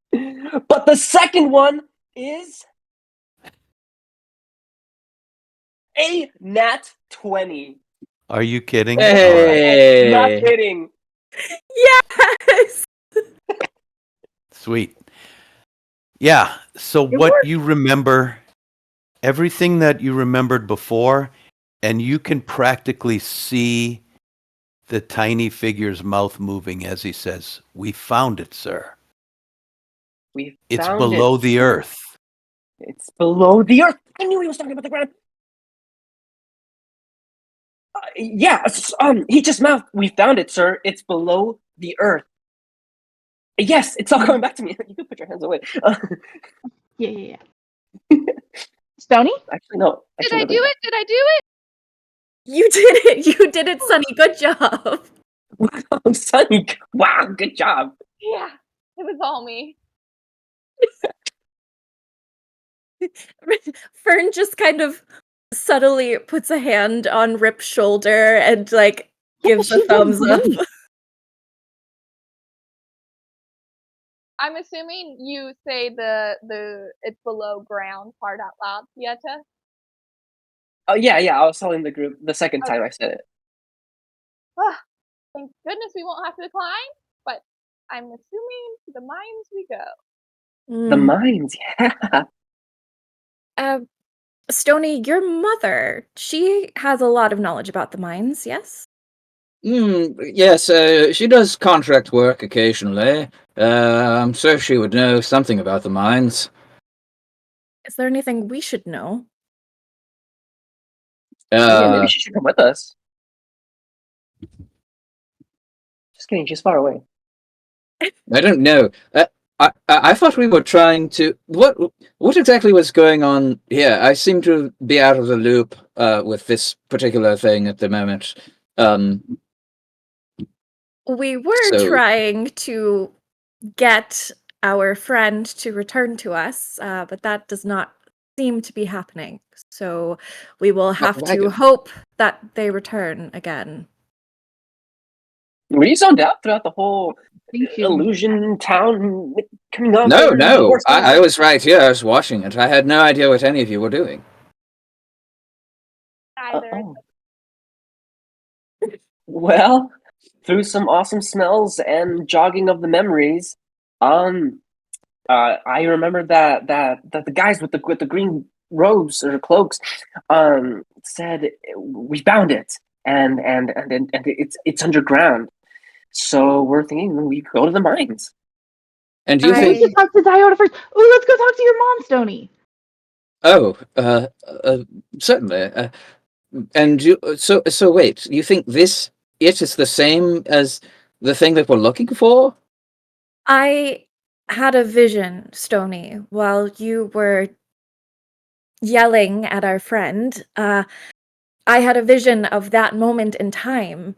but the second one is a nat 20. Are you kidding? All right. Not Hey. kidding. Yes. Sweet. Yeah. So It what worked. you remember, everything that you remembered before, and you can practically see the tiny figure's mouth moving as he says, "We found it, sir. We It's found below it. the earth." It's below the earth. I knew he was talking about the ground. Yeah, he just mouthed, "We found it, sir. It's below the earth." Yes, it's all coming back to me. You can put your hands away. Yeah. Stony? Actually, no. Did Actually, I no, do it? Did I do it? You did it. You did it, Sunny. Good job. Wow, Sunny. Wow, good job. Yeah, it was all me. Fern just kind of subtly puts a hand on Rip's shoulder and like gives a She's doing thumbs up. great. I'm assuming you say the it's below ground part out loud, Pieta. Oh, yeah. I was telling the group the second time I said it. Ah, thank goodness we won't have to climb, but I'm assuming to the mines we go. The Mm. mines, yeah. Stony, your mother, she has a lot of knowledge about the mines, yes? Yes, she does contract work occasionally. I'm sure she would know something about the mines. Is there anything we should know? Yeah, maybe Uh, she should come with us. Just kidding, she's far away. I don't know. I thought we were trying to. What exactly was going on here? I seem to be out of the loop with this particular thing at the moment. We were So trying to get our friend to return to us, but that does not seem to be happening. So we will have to wagon. hope that they return again. Were you zoned out throughout the whole Thank you. illusion town coming up? No, and the no. horse I was right here. I was watching it. I had no idea what any of you were doing. Either. Oh. Well, through some awesome smells and jogging of the memories, I remember that the guys with the green robes or cloaks, said we found it, and it's underground. So we're thinking we go to the mines. And do you We I- think? should talk to Diota first. Oh, let's go talk to your mom, Stony. Oh, certainly. And you. So wait. You think it is the same as the thing that we're looking for? I had a vision, Stony, while you were yelling at our friend. I had a vision of that moment in time.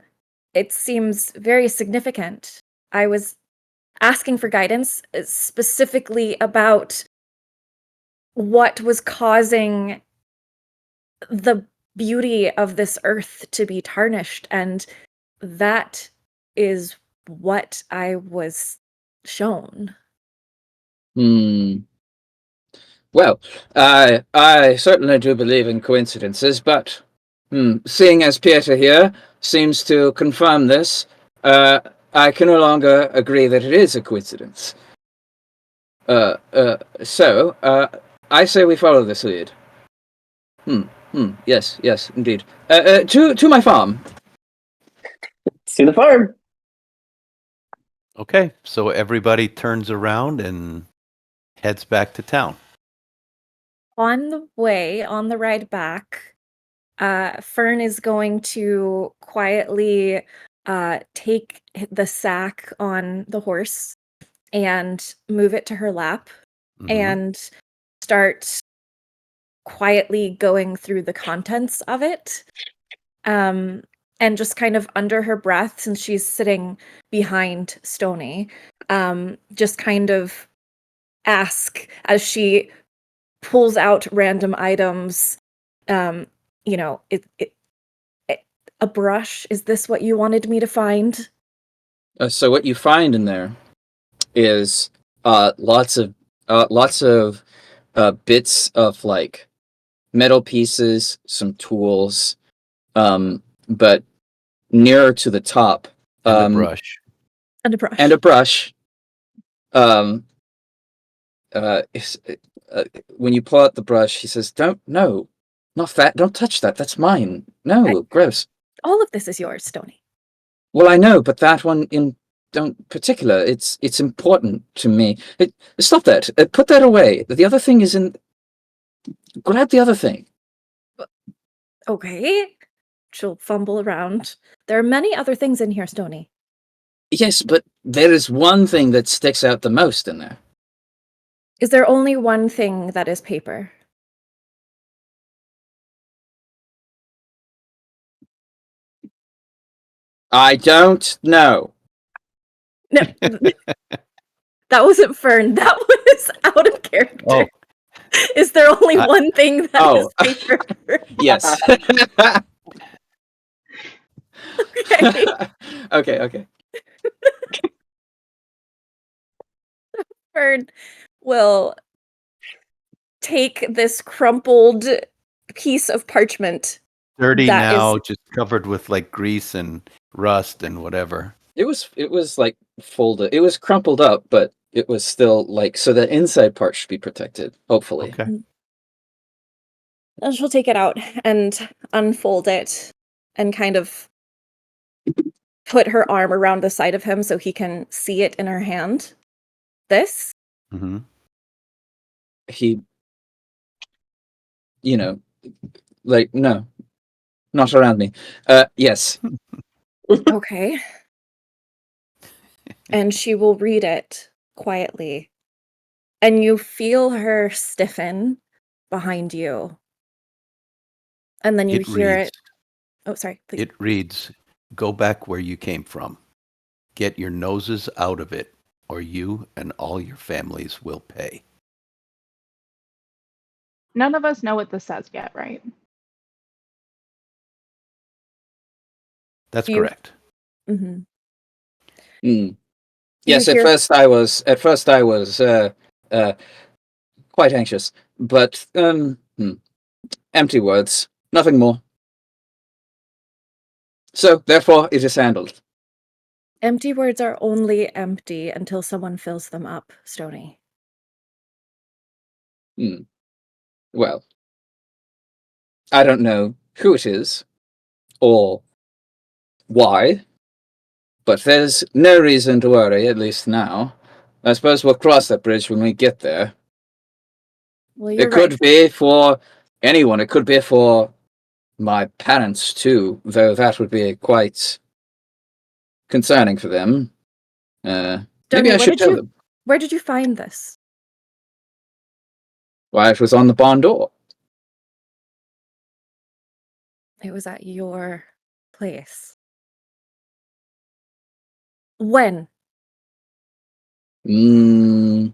It seems very significant. I was asking for guidance specifically about what was causing the beauty of this earth to be tarnished, and that is what I was shown. Well, I certainly do believe in coincidences, but seeing as Pieter here seems to confirm this, I can no longer agree that it is a coincidence. So I say we follow this lead. Yes, indeed. To my farm. To the farm. Okay, so everybody turns around and heads back to town. On the way, on the ride back, Fern is going to quietly take the sack on the horse and move it to her lap Mhm. and start quietly going through the contents of it. And just kind of under her breath, since she's sitting behind Stony, just kind of ask as she pulls out random items. You know, a brush. Is this what you wanted me to find? So what you find in there is lots of bits of like metal pieces, some tools, but nearer to the top, And a brush. And a brush. and a brush. When you pull out the brush, he says, "Don't, no, not that. Don't touch that. That's mine. No, gross." All of this is yours, Stony. Well, I know, but that one in don't particular. It's important to me. Stop that. Put that away. The other thing is in. Grab the other thing. Okay. She'll fumble around. There are many other things in here, Stony. Yes, but there is one thing that sticks out the most in there. Is there only one thing that is paper? I don't know. No, that wasn't Fern. That was out of character. Oh. Is there only one thing that is paper? Yes. Okay. Okay. Fern will take this crumpled piece of parchment. Dirty that now, is- just covered with like grease and rust and whatever. It was like folded. It was crumpled up, but it was still like, so the inside part should be protected, hopefully. Okay. And she'll take it out and unfold it and kind of put her arm around the side of him so he can see it in her hand. This? Mm-hmm. He, you know, like, no, not around me. Yes. Okay. And she will read it quietly. And you feel her stiffen behind you. And then you hear reads, it. Oh, sorry. Please. It reads, "Go back where you came from. Get your noses out of it, or you and all your families will pay." None of us know what this says yet, right? That's You- correct. Mm-hmm. Mm. Yes, at hear- first I was quite anxious, but empty words, nothing more. So therefore, it is handled. Empty words are only empty until someone fills them up, Stony. Well, I don't know who it is or why, but there's no reason to worry, at least now. I suppose we'll cross that bridge when we get there. Well, you're It could right. be for anyone. It could be for my parents, too, though that would be quite concerning for them. Maybe Stony, I should tell them. Where did you find this? Why, it was on the barn door. It was at your place. When? Ooh.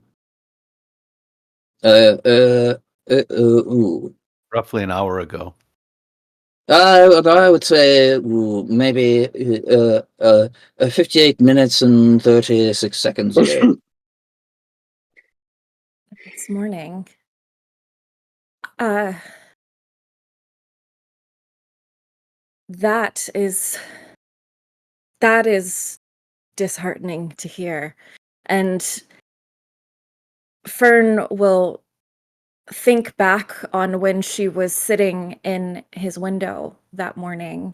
Roughly an hour ago. I would say maybe 58 minutes and 36 seconds ago. This morning. That is disheartening to hear. And Fern will think back on when she was sitting in his window that morning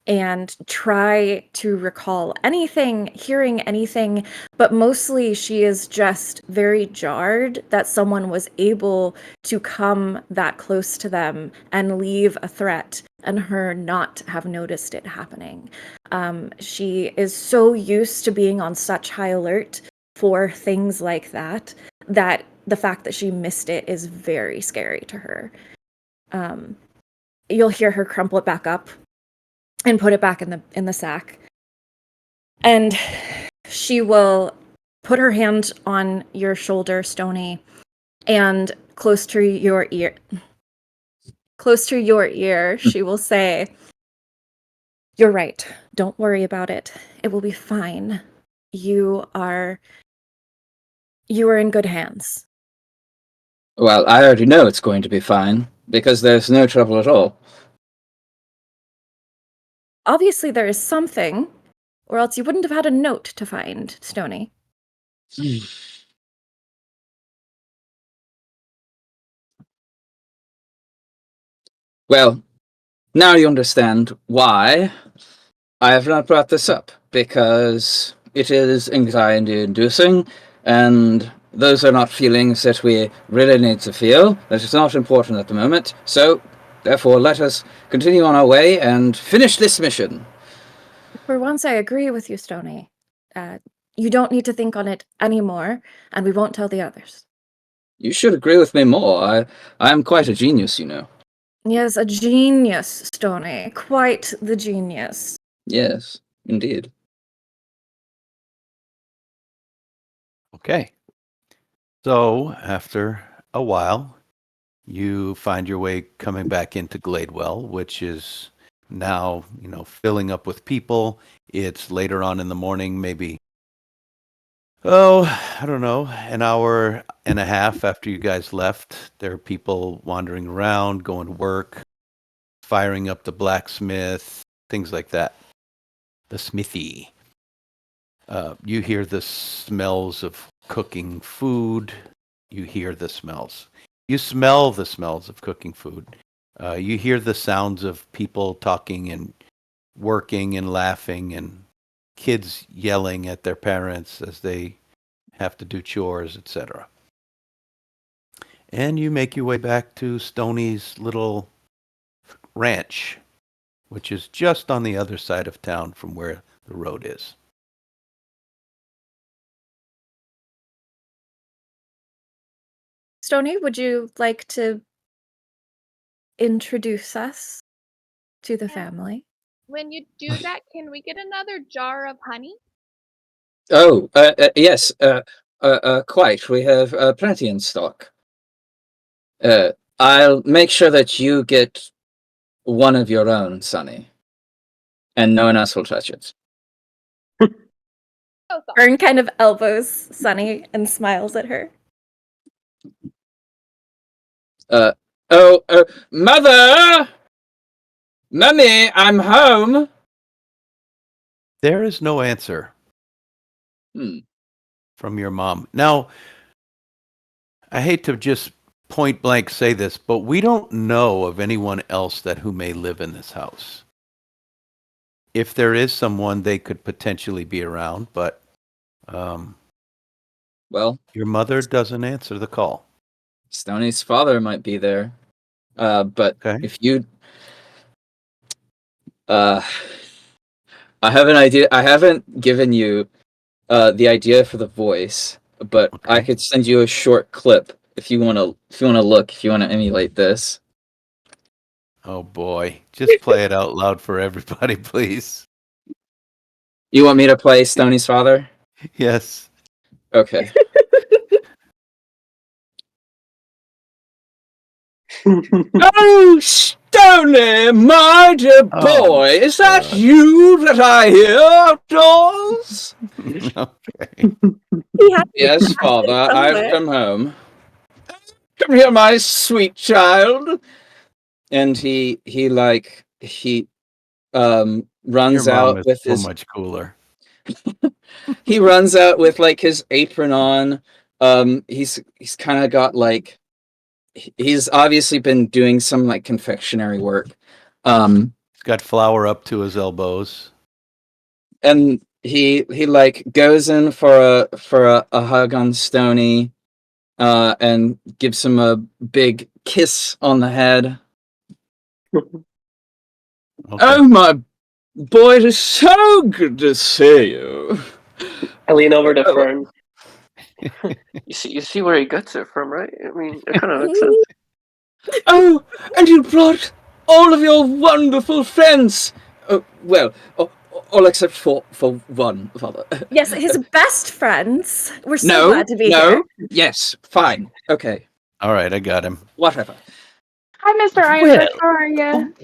and try to recall anything, hearing anything, but mostly she is just very jarred that someone was able to come that close to them and leave a threat and her not have noticed it happening. She is so used to being on such high alert for things like that the fact that she missed it is very scary to her. You'll hear her crumple it back up and put it back in the sack. And she will put her hand on your shoulder, Stony, and close to your ear, she will say, "You're right. Don't worry about it. It will be fine. You are in good hands." Well, I already know it's going to be fine, because there's no trouble at all. Obviously, there is something, or else you wouldn't have had a note to find, Stony. Well, now you understand why I have not brought this up, because it is anxiety-inducing, and those are not feelings that we really need to feel. That is not important at the moment. So, therefore, let us continue on our way and finish this mission. For once, I agree with you, Stony. You don't need to think on it anymore, and we won't tell the others. You should agree with me more. I am quite a genius, you know. Yes, a genius, Stony. Quite the genius. Yes, indeed. Okay. So after a while, you find your way coming back into Gladewell, which is now, filling up with people. It's later on in the morning, maybe, I don't know, an hour and a half after you guys left. There are people wandering around, going to work, firing up the blacksmith, things like that. The smithy. You hear the smells of cooking food. You hear the smells. You smell the smells of cooking food. You hear the sounds of people talking and working and laughing and kids yelling at their parents as they have to do chores, etc. And you make your way back to Stoney's little ranch, which is just on the other side of town from where the road is. Stony, would you like to introduce us to the family? When you do that, can we get another jar of honey? Oh, yes, quite. We have plenty in stock. I'll make sure that you get one of your own, Sonny, and no one else will touch it. Oh, sorry. Fern kind of elbows Sunny and smiles at her. Mother! Mummy, I'm home! There is no answer from your mom. Now, I hate to just point blank say this, but we don't know of anyone else who may live in this house. If there is someone, they could potentially be around, but well, your mother doesn't answer the call. Stoney's father might be there. But Okay. if you... I have an idea. I haven't given you the idea for the voice, but Okay. I could send you a short clip if you want to emulate this. Oh boy. Just play it out loud for everybody, please. You want me to play Stoney's father? Yes. Okay. Oh, Stoney, my dear boy, is that you that I hear outdoors? Okay. Yes, father, I've come home. Come here, my sweet child. And he runs Your mom out is with so his much cooler. he runs out with like his apron on. He's kind of got like he's obviously been doing some like confectionery work. He's got flour up to his elbows. And he like goes in for a hug on Stony, and gives him a big kiss on the head. Okay. Oh my boy, it is so good to see you. I lean over to Fern. You see where he gets it from, right? I mean, it kind of makes sense. Oh, and you brought all of your wonderful friends. Oh, well, All except for one, Father. Yes, his best friends. We're so No, glad to be no, here. yes, fine, okay, All right, I got him. whatever. Hi, Mr. Ironberg. How are you?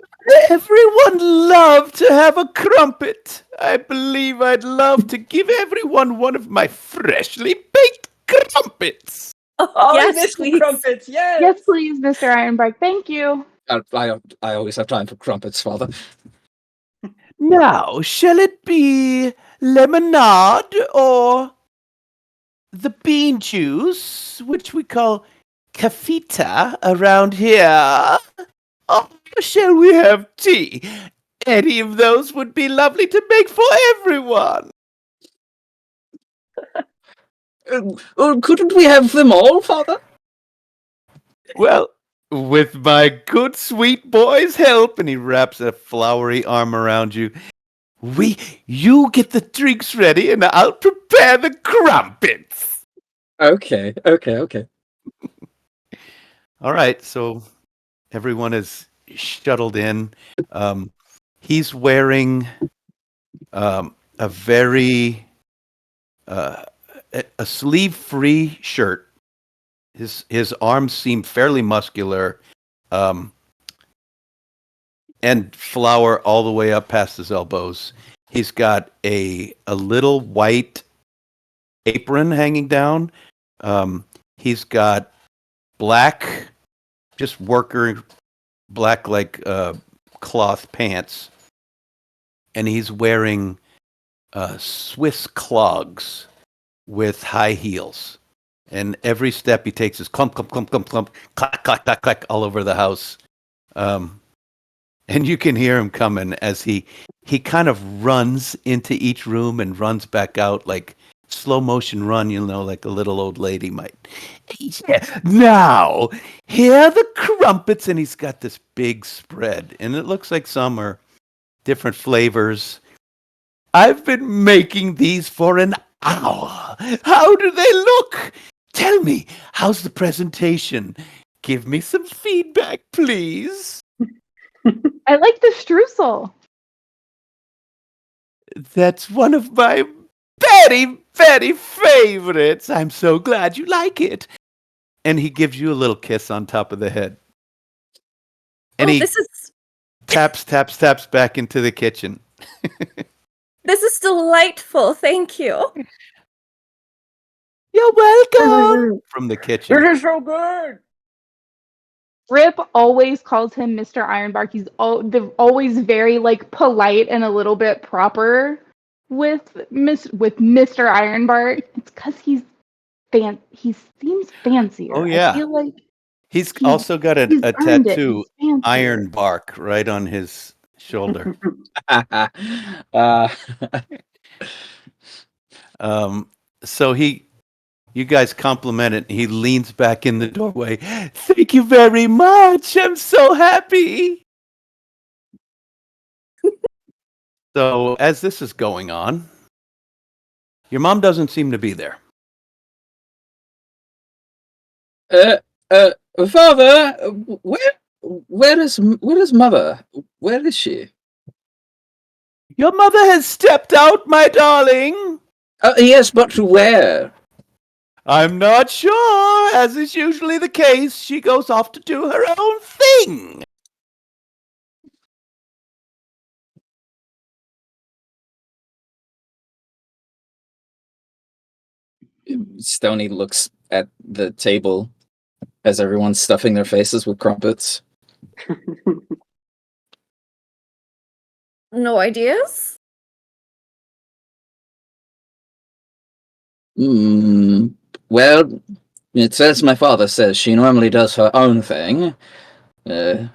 Everyone loved to have a crumpet. I believe I'd love to give everyone one of my freshly baked crumpets. Oh, Yes, Mr. please. Crumpets, yes! Yes, please, Mr. Ironberg. Thank you. I always have time for crumpets, Father. Now, shall it be lemonade or the bean juice, which we call cafita around here? Or shall we have tea? Any of those would be lovely to make for everyone. Couldn't we have them all, Father? Well, with my good sweet boy's help, and he wraps a flowery arm around you, you get the drinks ready, and I'll prepare the crumpets. Okay. All right, so everyone is shuttled in. He's wearing a very a sleeve-free shirt. His arms seem fairly muscular, and flower all the way up past his elbows. He's got a little white apron hanging down. He's got black, just worker black like cloth pants, and he's wearing Swiss clogs with high heels. And every step he takes is clump, clump, clump, clump, clump, clack, clack, clack, clack, all over the house. And you can hear him coming as he kind of runs into each room and runs back out like slow motion run, like a little old lady might. Yeah. Now, here are the crumpets, and he's got this big spread, and it looks like some are different flavors. I've been making these for an hour. How do they look? Tell me, how's the presentation? Give me some feedback, please. I like the streusel. That's one of my very, very favorites. I'm so glad you like it. And he gives you a little kiss on top of the head. And he This is taps back into the kitchen. delightful. Thank you. You're welcome. From the kitchen. It is so good! Rip always calls him Mr. Ironbark. He's always very like polite and a little bit proper with Mr. Ironbark. It's because he seems fancier. Oh, yeah. I feel like He's also got a earned it. tattoo, He's fancier. iron bark, right on his shoulder. So you guys compliment it. He leans back in the doorway. Thank you very much. I'm so happy. So as this is going on, your mom doesn't seem to be there. Father, where is mother? Where is she? Your mother has stepped out, my darling. Yes, but where? I'm not sure. As is usually the case, she goes off to do her own thing. Stony looks at the table as everyone's stuffing their faces with crumpets. No ideas? Well, it's as my father says, she normally does her own thing. I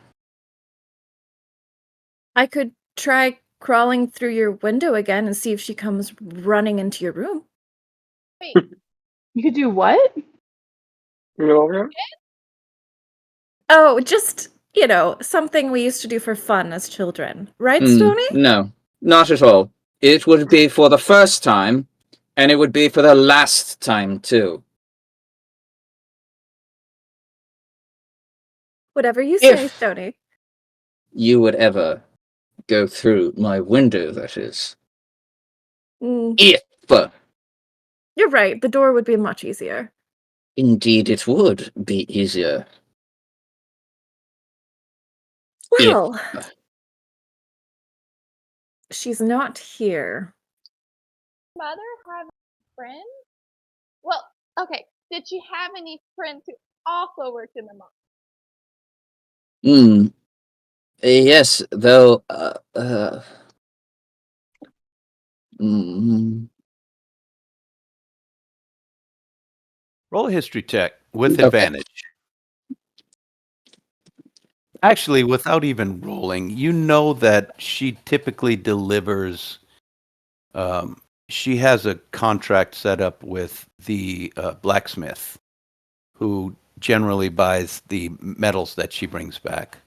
could try crawling through your window again and see if she comes running into your room. Wait, You could do what? Oh, just, something we used to do for fun as children. Right, Stony? No, not at all. It would be for the first time, and it would be for the last time, too. Whatever you say, If- Stony. You would ever go through my window, that is. If You're right. The door would be much easier. indeed it would be easier. Well, she's not here. Mother have friends? Well, okay. Did she have any friends who also worked in the mall? Yes, though, mm, Roll a history check with Okay. advantage. Actually, without even rolling, you know that she typically delivers. She has a contract set up with the blacksmith, who generally buys the metals that she brings back.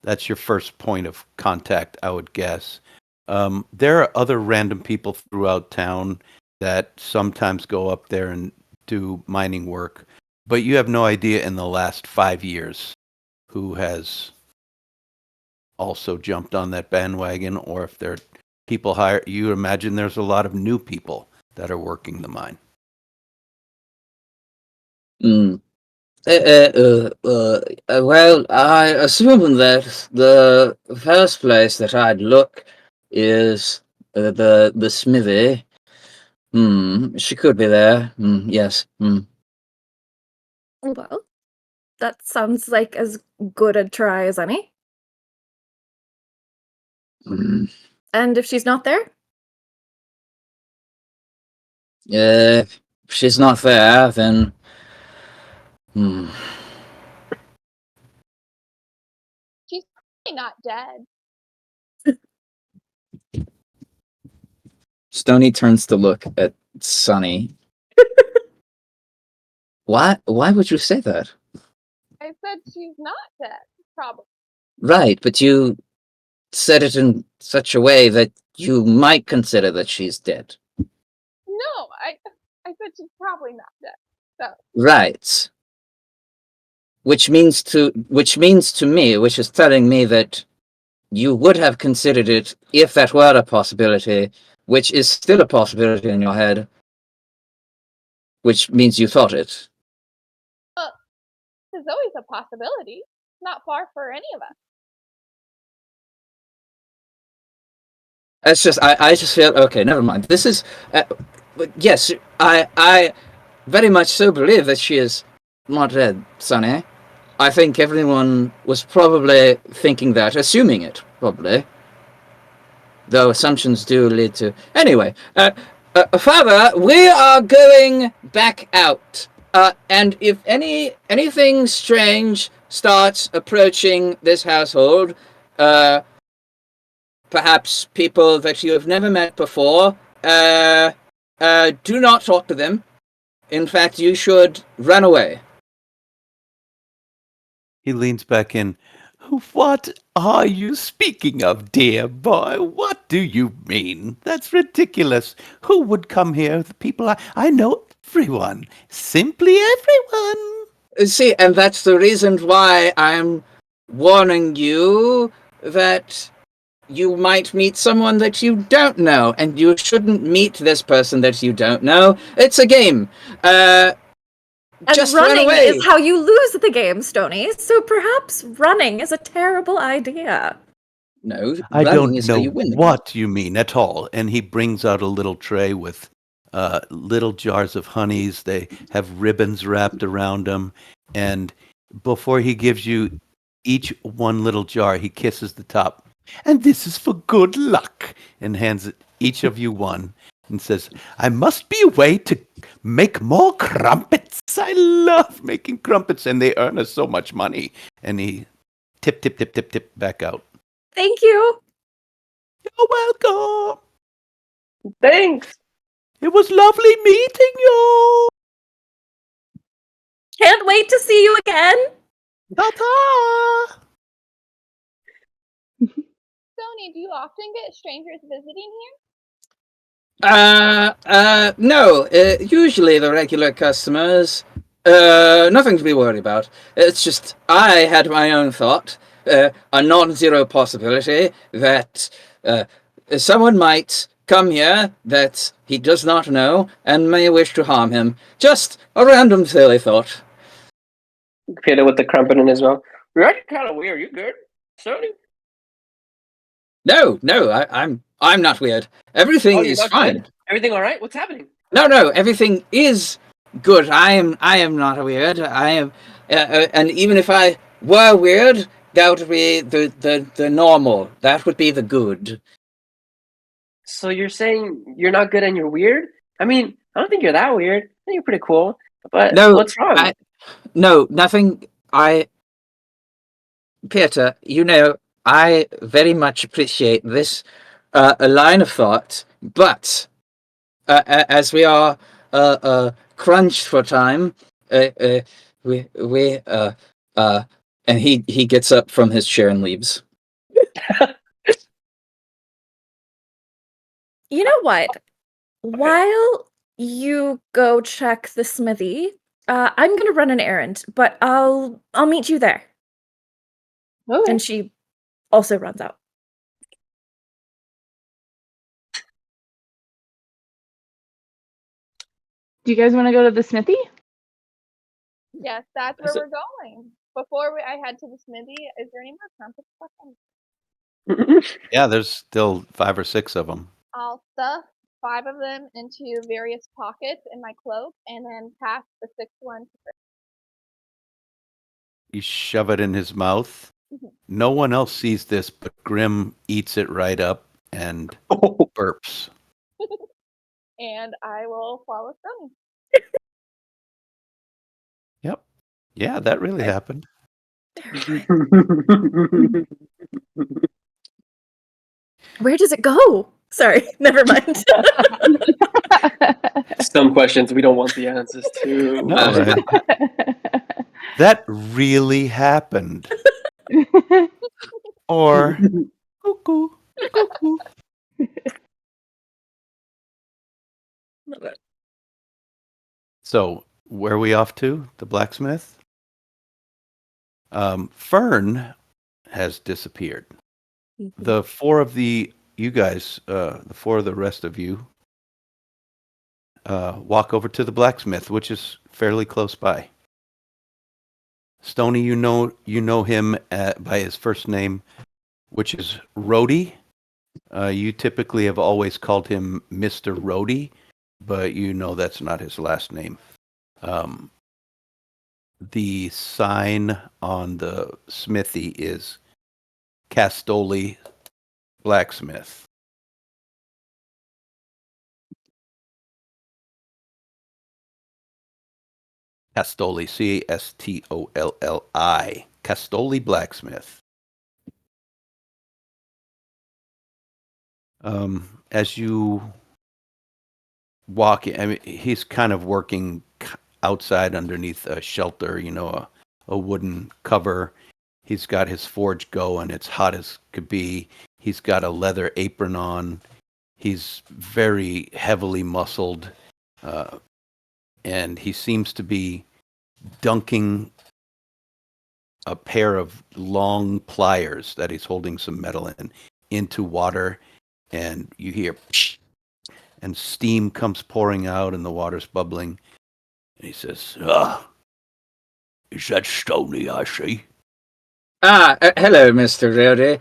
That's your first point of contact, I would guess. There are other random people throughout town that sometimes go up there and do mining work, but you have no idea in the last 5 years who has also jumped on that bandwagon, or if there are people hired. You imagine there's a lot of new people that are working the mine. Well, I assume that the first place that I'd look is the smithy. She could be there. Yes. Well, that sounds like as good a try as any. And if she's not there? If she's not there, then She's probably not dead. Stony turns to look at Sunny. Why would you say that? I said she's not dead. Probably. Right, but you said it in such a way that you might consider that she's dead. No, I said she's probably not dead. So Right. Which means to me, which is telling me that you would have considered it if that were a possibility, which is still a possibility in your head, which means you thought it. there's always a possibility. Not far for any of us. It's just I just feel okay. Never mind. This is yes. I very much so believe that she is not dead, Sonny. I think everyone was probably thinking that, assuming it, probably. Though assumptions do lead to... Anyway, Father, we are going back out. And if anything strange starts approaching this household, perhaps people that you have never met before, do not talk to them. In fact, you should run away. He leans back in. What are you speaking of, dear boy? What do you mean? That's ridiculous. Who would come here? The people I know everyone. Simply everyone. See, and that's the reason why I'm warning you that you might meet someone that you don't know, and you shouldn't meet this person that you don't know. It's a game. And just run running away. is how you lose the game, Stony. So perhaps running is a terrible idea. No, I running don't is how know you win the what you mean at all. And he brings out a little tray with little jars of honeys. They have ribbons wrapped around them. And before he gives you each one little jar, he kisses the top. And this is for good luck. And hands each of you one. And says, I must be away to make more crumpets. I love making crumpets. And they earn us so much money. And he tip, tip, tip, tip, tip back out. Thank you. You're welcome. Thanks. It was lovely meeting you. Can't wait to see you again. Ta-ta. Sony, do you often get strangers visiting here? No. Usually the regular customers. Nothing to be worried about. It's just I had my own thought, a non-zero possibility that someone might come here that he does not know and may wish to harm him. Just a random silly thought. Peter with the crumpet in his mouth. You're acting kind of weird. You good, Sony? No, I'm not weird. Everything you're is not fine. good? Everything all right? What's happening? No, everything is good. I am not weird. I am, and even if I were weird, that would be the normal. That would be the good. So you're saying you're not good and you're weird? I mean, I don't think you're that weird. I think you're pretty cool. But No, what's wrong? No, nothing. Peter, you know, I very much appreciate this a line of thought, but as we are crunched for time, we and he gets up from his chair and leaves. You know what? While you go check the smithy, I'm gonna run an errand, but I'll meet you there. Okay. And she also runs out. Do you guys want to go to the smithy? Yes, that's where we're going. Before I head to the smithy, is there any more trumpets left? Yeah, there's still 5 or 6 of them. I'll stuff 5 of them into various pockets in my cloak, and then pass the 6th one to Chris. You shove it in his mouth. Mhm. No one else sees this, but Grim eats it right up and burps. And I will follow Sony. Yep. Yeah, that really happened. Where does it go? Sorry, never mind. Some questions we don't want the answers to. No, right? That really happened. Or cuckoo, cuckoo. So, where are we off to? The blacksmith? Fern has disappeared. The 4 of you guys, the 4 of the rest of you, walk over to the blacksmith, which is fairly close by. Stony, you know him by his first name, which is Rhodey. You typically have always called him Mr. Rhodey, but you know that's not his last name. The sign on the smithy is Castoli Blacksmith. Castoli, Castolli, Castoli Blacksmith. As you walk, I mean, he's kind of working outside underneath a shelter, a wooden cover. He's got his forge going. It's hot as could be. He's got a leather apron on. He's very heavily muscled. And he seems to be dunking a pair of long pliers that he's holding some metal in into water. And you hear psh, and steam comes pouring out and the water's bubbling. And he says, is that Stony I see? Hello, Mr. Rody.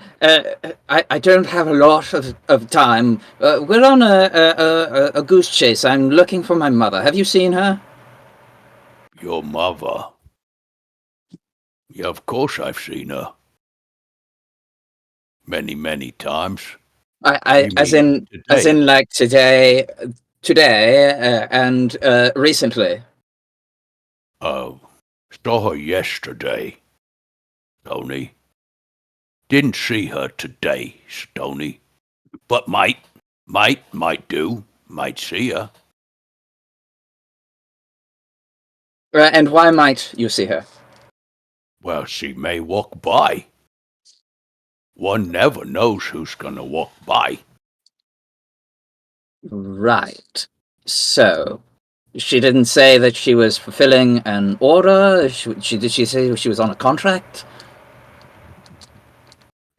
I don't have a lot of time. We're on a goose chase. I'm looking for my mother. Have you seen her? Your mother? Yeah, of course I've seen her. Many, many times. As in like today, and recently. Saw her yesterday, Stony. Didn't see her today, Stony. But might do. Might see her. And why might you see her? Well, she may walk by. One never knows who's gonna walk by. Right. So, she didn't say that she was fulfilling an order? Did she say she was on a contract?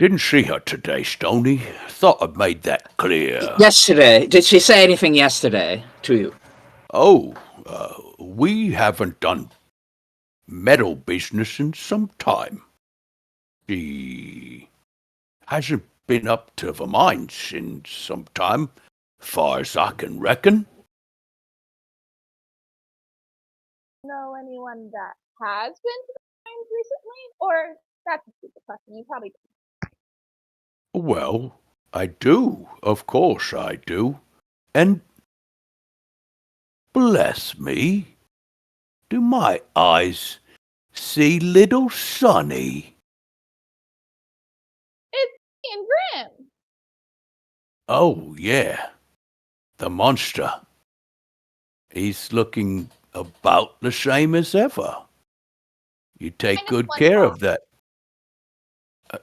Didn't see her today, Stony. Thought I'd made that clear. Yesterday. Did she say anything yesterday to you? Oh, we haven't done metal business in some time. She hasn't been up to the mines in some time, far as I can reckon. Know anyone that has been to the mines recently? Or that's a stupid question. You probably Well, I do. Of course I do. And bless me, do my eyes see little Sonny? it's me and Grim. Oh, yeah. The monster. He's looking about the same as ever. You take Minus good one care paw. of that.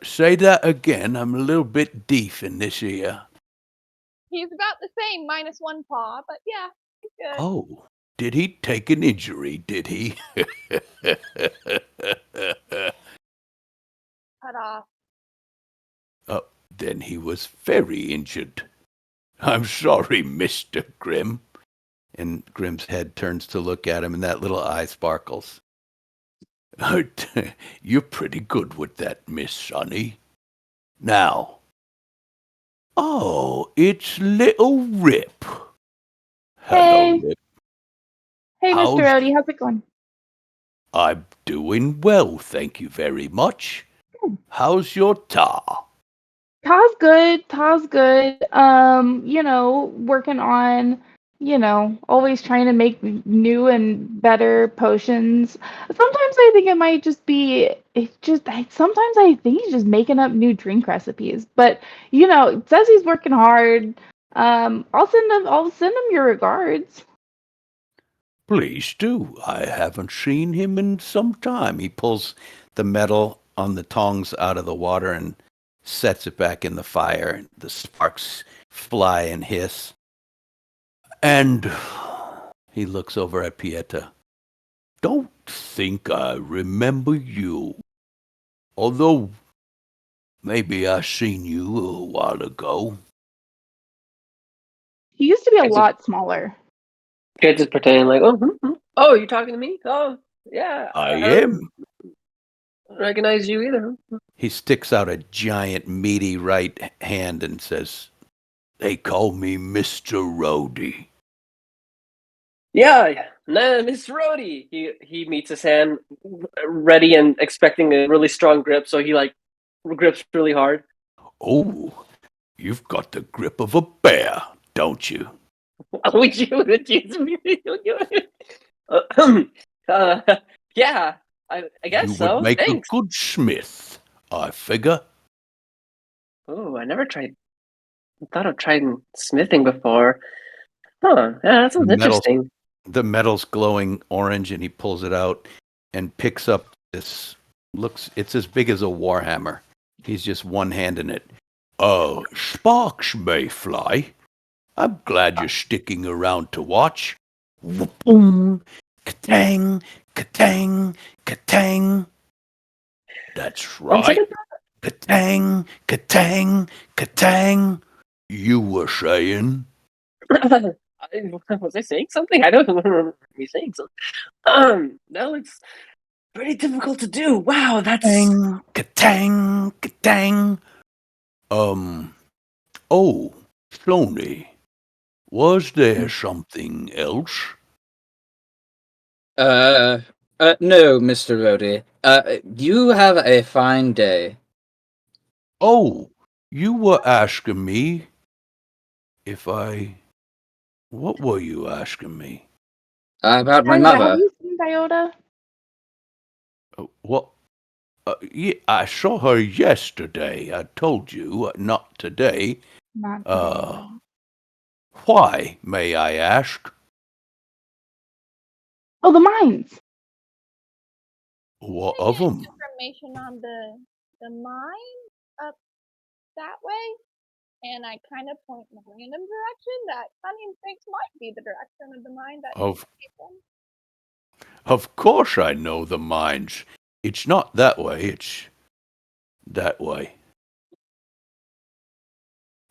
Say that again. I'm a little bit deaf in this ear. He's about the same, minus one paw, but yeah, he's good. Oh, did he take an injury, did he? Cut off. Then he was very injured. I'm sorry, Mr. Grimm. And Grimm's head turns to look at him, and that little eye sparkles. You're pretty good with that, Miss Sonny. Now. Oh, it's little Rip. Hello, Hey. Rip. Hey, How's- Mr. Odie, how's it going? I'm doing well, thank you very much. How's your tar? Ta's good. Ta's good. Working on, always trying to make new and better potions. Sometimes I think it might just be, sometimes I think he's just making up new drink recipes. But, it says he's working hard. I'll send him your regards. Please do. I haven't seen him in some time. He pulls the metal on the tongs out of the water and sets it back in the fire. The sparks fly and hiss. And he looks over at Pieta. Don't think I remember you. Although maybe I seen you a while ago. He used to be a It's a- lot smaller. Kid just pretending like, oh, you talking to me? Oh, yeah. I don't am. recognize you either. He sticks out a giant, meaty right hand and says, They call me Mr. Rhodey. Yeah, nah, Miss Rhodey. He meets his hand, ready and expecting a really strong grip, so he like grips really hard. Oh, you've got the grip of a bear, don't you? Would yeah, I guess You so. would make Thanks. a good smith, I figure. Oh, I never thought of trying smithing before. Huh? Yeah, that sounds Metal's- interesting. The metal's glowing orange, and he pulls it out and picks up this. It's as big as a warhammer. He's just one hand in it. Oh, sparks may fly. I'm glad you're sticking around to watch. Boom, katang, katang, katang. That's One right. second. Katang, katang, katang. You were saying? Was I saying something? I don't remember me saying something. That looks pretty difficult to do. Wow, that's Katang, katang, katang. Oh, Sony, was there something else? No, Mr. Rhodey. You have a fine day. Oh, you were asking me if I. What were you asking me? About my Diota, have mother. you seen Diota? What? Yeah, I saw her yesterday. I told you, not today. Not today. Why, may I ask? Oh, the mines. What I of get 'em? information on the mine up that way, and I kind of point in a random direction that Sunny thinks might be the direction of the mine that Of came from. Of course I know the mines. It's not that way, it's that way.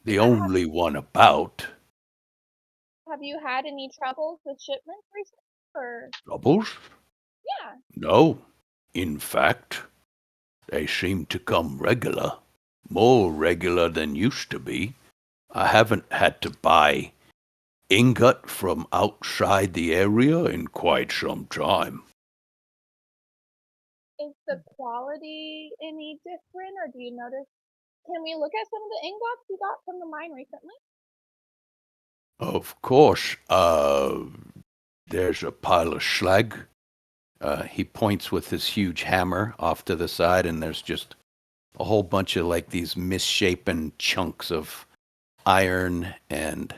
The only one about. Have you had any troubles with shipments recently? Or Troubles? yeah. No. In fact, they seem to come regular. More regular than used to be. I haven't had to buy ingot from outside the area in quite some time. Is the quality any different, or do you notice? Can we look at some of the ingots you got from the mine recently? Of course, there's a pile of slag. He points with his huge hammer off to the side, and there's just a whole bunch of like these misshapen chunks of iron and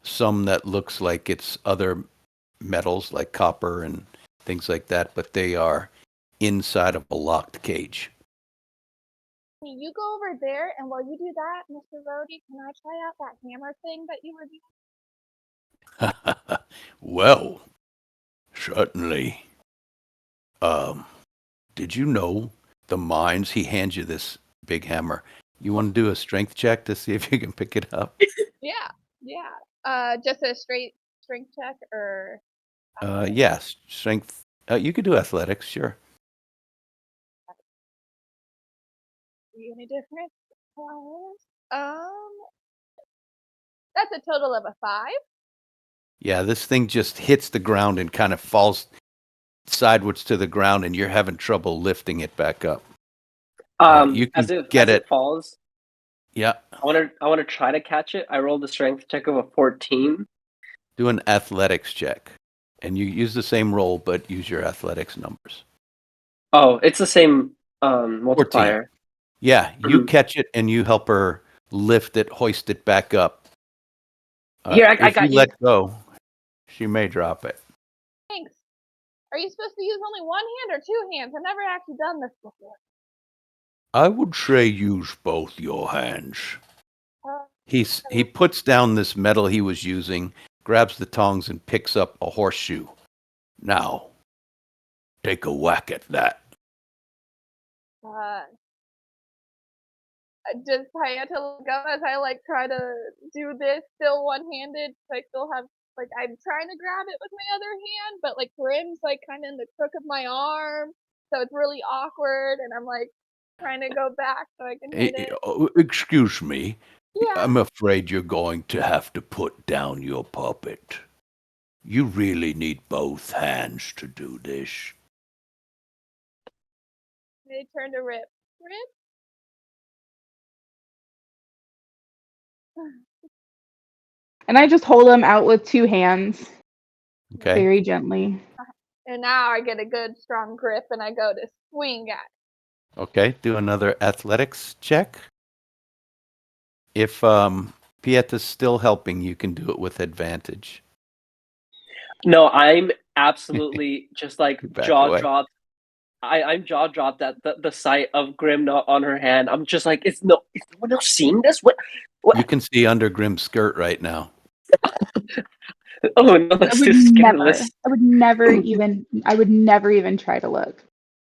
some that looks like it's other metals like copper and things like that, but they are inside of a locked cage. You go over there, and while you do that, Mr. Rhodey, can I try out that hammer thing that you were doing? Well, certainly. Did you know the mines? He hands you this big hammer. You want to do a strength check to see if you can pick it up? Yeah, yeah. Just a straight strength check, or Yes, strength. You could do athletics, sure. any difference? That's a total of a 5. Yeah, this thing just hits the ground and kind of falls sideways to the ground, and you're having trouble lifting it back up. You can get as it. it falls, Yeah, I want to try to catch it. I rolled a strength check of a 14. do an athletics check, and you use the same roll, but use your athletics numbers. Oh, it's the same multiplier. Yeah, you Mhm. catch it and you help her lift it, hoist it back up. Here, I If you got you. let go, she may drop it. Thanks. Are you supposed to use only one hand or 2 hands? I've never actually done this before. I would say use both your hands. Uh, He puts down this metal he was using, grabs the tongs, and picks up a horseshoe. Now, take a whack at that. uh, just I had to let go as I like try to do this still one-handed. So I still have like I'm trying to grab it with my other hand, but like Grim's like kind of in the crook of my arm, so it's really awkward, and I'm like trying to go back so I can hit it. Excuse me. Yeah, I'm afraid you're going to have to put down your puppet. You really need both hands to do this. they turn to Rip. Rip. And I just hold him out with 2 hands, Okay. very gently. And now I get a good strong grip, and I go to swing at it. Okay. Do another athletics check. If Pieta's still helping, you can do it with advantage. No, I'm absolutely just like You back jaw away. dropped. I'm jaw dropped at the sight of Grim not on her hand. I'm just like, is no one else seeing this? What? You can see under Grim's skirt right now. Oh no, that's too scandalous. I would never even try to look.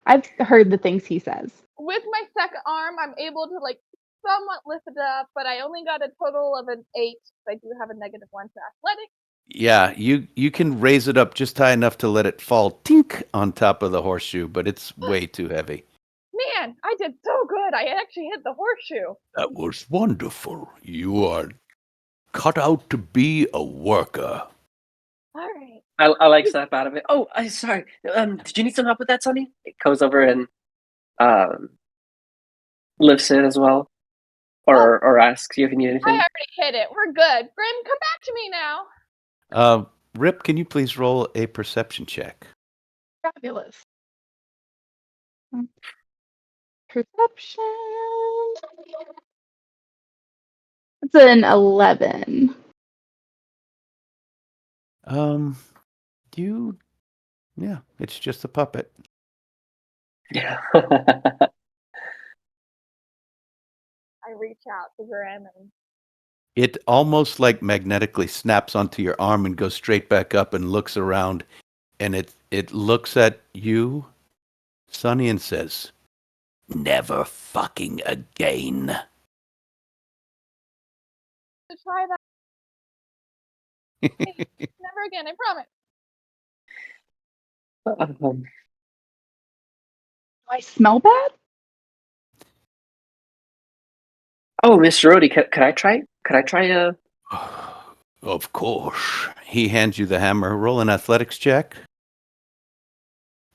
I've heard the things he says. With my second arm, I'm able to like somewhat lift it up, but I only got a total of an 8. I do have a -1 to athletics. Yeah, you can raise it up just high enough to let it fall tink on top of the horseshoe, but it's way too heavy. Man, I did so good. I actually hit the horseshoe. That was wonderful. You are cut out to be a worker. All right. I like snap out of it. Oh, I sorry. Did you need some help with that, Sonny? It goes over and lifts it as well, or asks you if you need I anything. already hit it. We're good. Grim, come back to me now. Rip, can you please roll a perception check? Fabulous. Perception. It's an 11. Yeah, it's just a puppet. Yeah. I reach out to Grim and It almost like magnetically snaps onto your arm and goes straight back up and looks around, and it looks at you, Sonny, and says, "Never fucking again." to try that. Never again, I promise. Do I smell bad? Oh, Mr. Rhodey, could I try? Could I try a? Of course. He hands you the hammer. Roll an athletics check.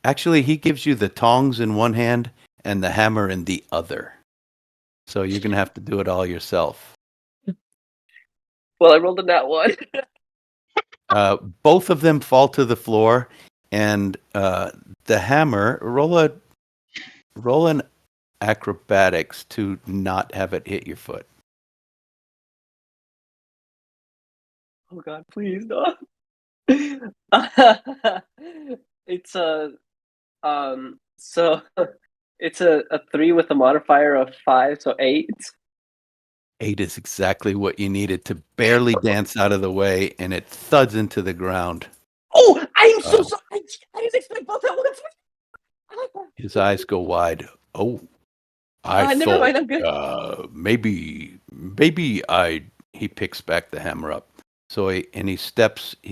Actually, he gives you the tongs in one hand and the hammer in the other. So you're going to have to do it all yourself. Well, I rolled a nat one. Both of them fall to the floor, and the hammer, roll an acrobatics to not have it hit your foot. Oh God, please no. It's so it's a 3 with a modifier of 5, so 8. 8 is exactly what you needed to barely dance out of the way, and it thuds into the ground. Oh, I'm so sorry. I didn't expect both at once. His eyes go wide. Oh, Never thought mind, I'm good. maybe he picks back the hammer up. So he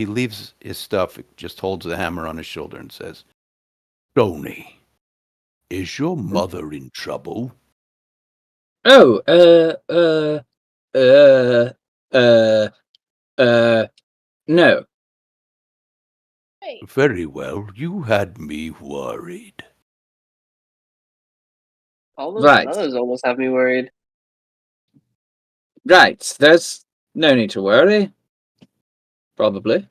leaves his stuff, just holds the hammer on his shoulder and says, Tony, is your mother in trouble? Oh, no. Wait, Very well, you had me worried. All those Right. mothers almost have me worried. Right, there's no need to worry. Probably.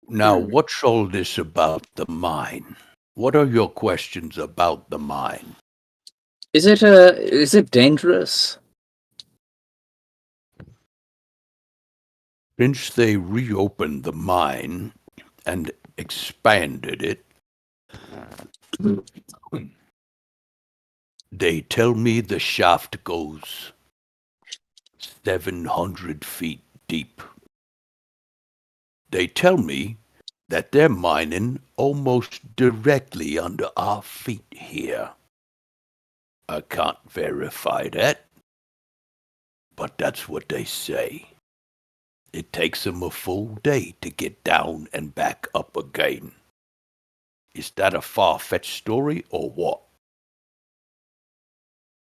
Now, what's all this about the mine? What are your questions about the mine? Is it dangerous? Since they reopened the mine and expanded it, they tell me the shaft goes 700 feet deep. They tell me that they're mining almost directly under our feet here. I can't verify that, but that's what they say. It takes them a full day to get down and back up again. Is that a far-fetched story or what?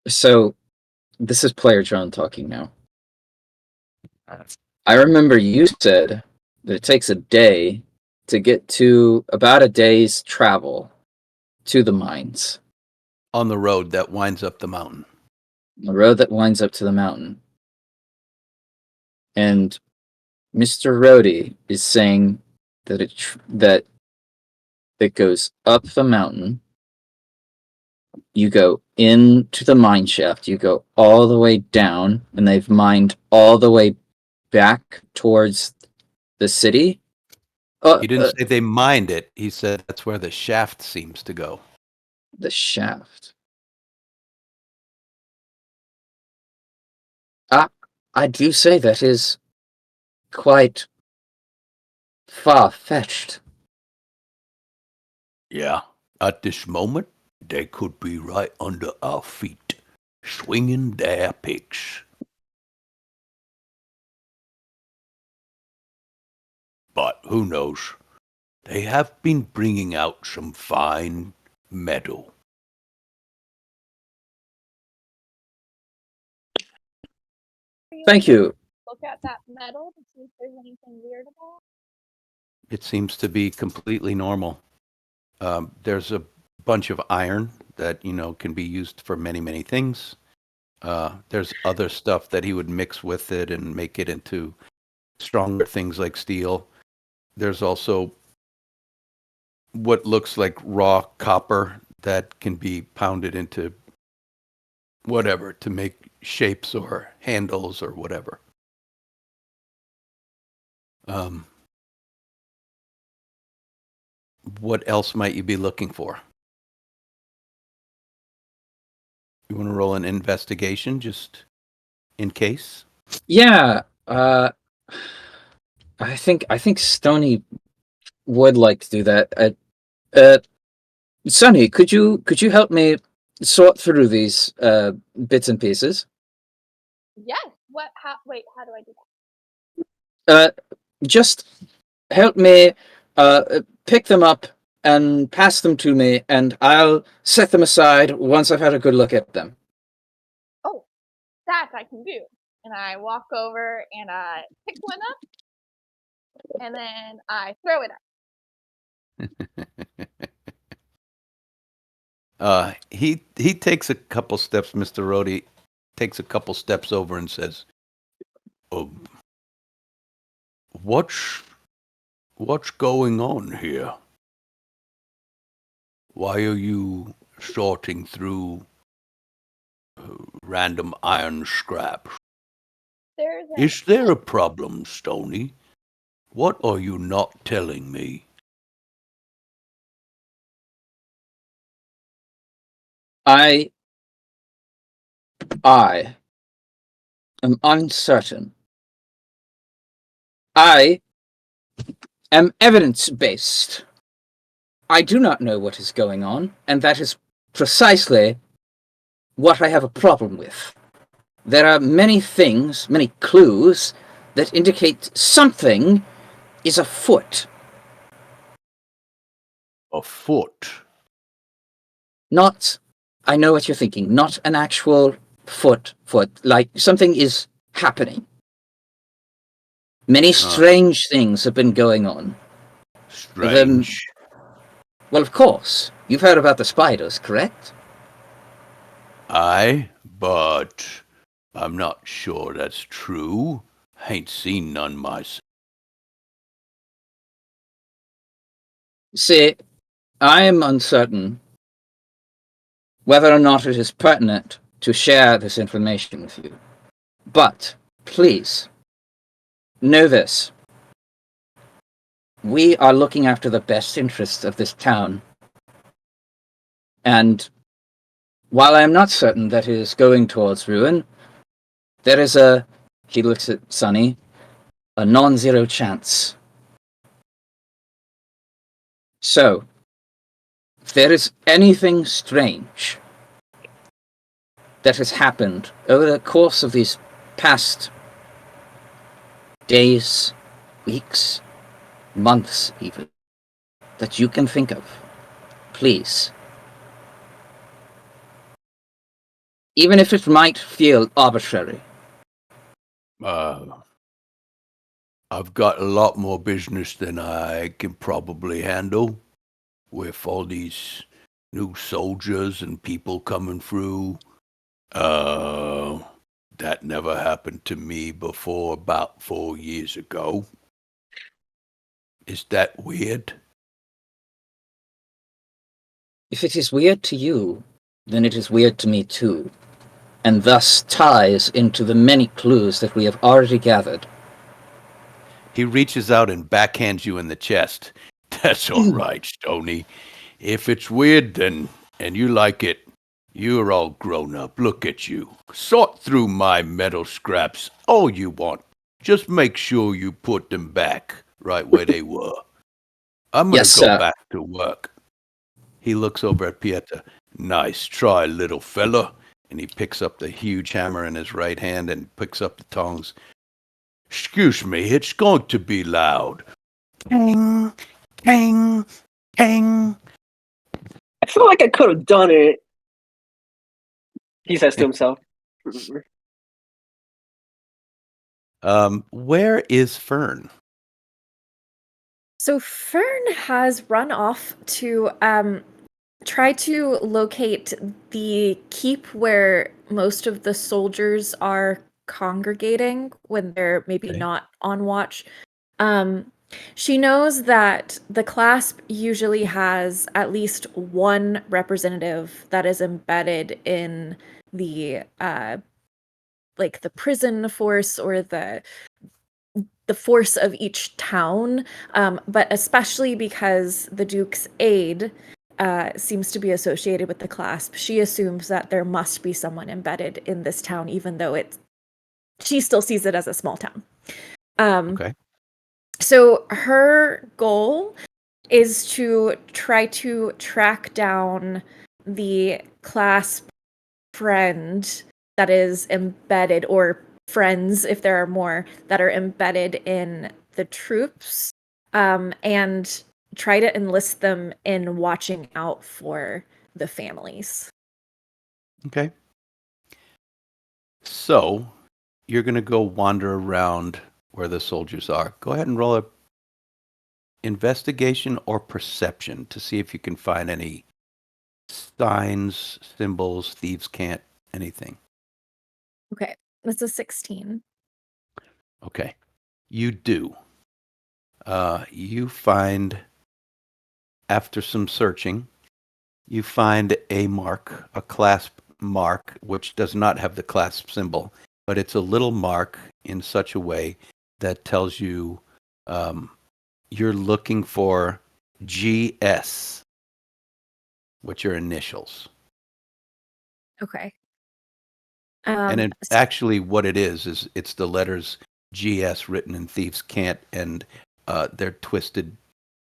So, this is Player John talking now. I remember you said that it takes a day to get to about a day's travel to the mines, On the road that winds up the mountain. the road that winds up to the mountain. And Mr. Rhodey is saying that that it goes up the mountain. You go into the mine shaft. You go all the way down, and they've mined all the way back towards the city. He didn't say they mined it. He said that's where the shaft seems to go. The shaft. I do say that is quite far-fetched. Yeah, at this moment, they could be right under our feet, swinging their picks. But who knows? They have been bringing out some fine metal. Thank you. look at that metal to see if there's anything weird about it. It seems to be completely normal. There's a bunch of iron that, can be used for many, many things. There's other stuff that he would mix with it and make it into stronger things like steel. There's also what looks like raw copper that can be pounded into whatever to make shapes or handles or whatever. What else might you be looking for? You want to roll an investigation just in case? Yeah, I think Stony would like to do that. Sonny, could you help me sort through these bits and pieces? Yes. What? Wait. How do I do that? Just help me pick them up and pass them to me, and I'll set them aside once I've had a good look at them. Oh, that I can do. And I walk over and I pick one up, and then I throw it up. He takes a couple steps, Mr. Rhodey, takes a couple steps over and says, what's going on here? Why are you sorting through random iron scraps? Is there a problem, Stony? What are you not telling me? I am uncertain. I am evidence-based. I do not know what is going on, and that is precisely what I have a problem with. There are many things, many clues, that indicate something is afoot. Afoot? Not, I know what you're thinking, not an actual foot, like something is happening. Many strange things have been going on. Strange? Well, of course. You've heard about the spiders, correct? Aye, but I'm not sure that's true. Ain't seen none myself. See, I am uncertain whether or not it is pertinent to share this information with you. But, please, know this. We are looking after the best interests of this town. And while I am not certain that it is going towards ruin, there is he looks at Sunny, a non-zero chance. So, if there is anything strange that has happened over the course of these past days, weeks, months even, that you can think of, please. Even if it might feel arbitrary. I've got a lot more business than I can probably handle with all these new soldiers and people coming through. That never happened to me before about 4 years ago. Is that weird? If it is weird to you, then it is weird to me too, and thus ties into the many clues that we have already gathered. He reaches out and backhands you in the chest. That's all right, Stony. If it's weird, then, and you like it, you're all grown up. Look at you. Sort through my metal scraps all you want. Just make sure you put them back right where they were. I'm going to go back to work. He looks over at Pieta. Nice try, little fella. And he picks up the huge hammer in his right hand and picks up the tongs. Excuse me, it's going to be loud. Kang, kang, kang. I feel like I could have done it, he says to himself. Where is Fern? So Fern has run off to try to locate the keep where most of the soldiers are congregating when they're maybe not on watch. She knows that the clasp usually has at least one representative that is embedded in the like the prison force or the force of each town, but especially because the Duke's aide seems to be associated with the clasp, she assumes that there must be someone embedded in this town, even though she still sees it as a small town. Okay. So her goal is to try to track down the clasp friend that is embedded, or friends, if there are more, that are embedded in the troops, and try to enlist them in watching out for the families. Okay. So you're going to go wander around where the soldiers are. Go ahead and roll a investigation or perception to see if you can find any signs, symbols, thieves can't, anything. Okay, that's a 16. Okay. You do. You find, after some searching, you find a mark, a clasp mark, which does not have the clasp symbol, but it's a little mark in such a way that tells you you're looking for GS, which are initials. Okay. And actually what it is it's the letters GS written in Thieves' Cant, and they're twisted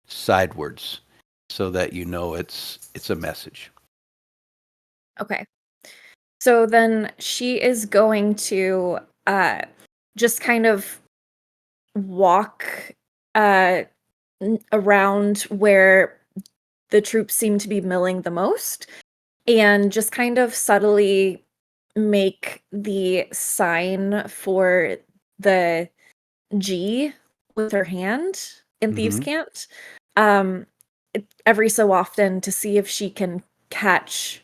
sidewards so that you know it's a message. Okay. So then she is going to just kind of walk around where the troops seem to be milling the most, and just kind of subtly make the sign for the G with her hand in Thieves' Mhm. Cant, every so often, to see if she can catch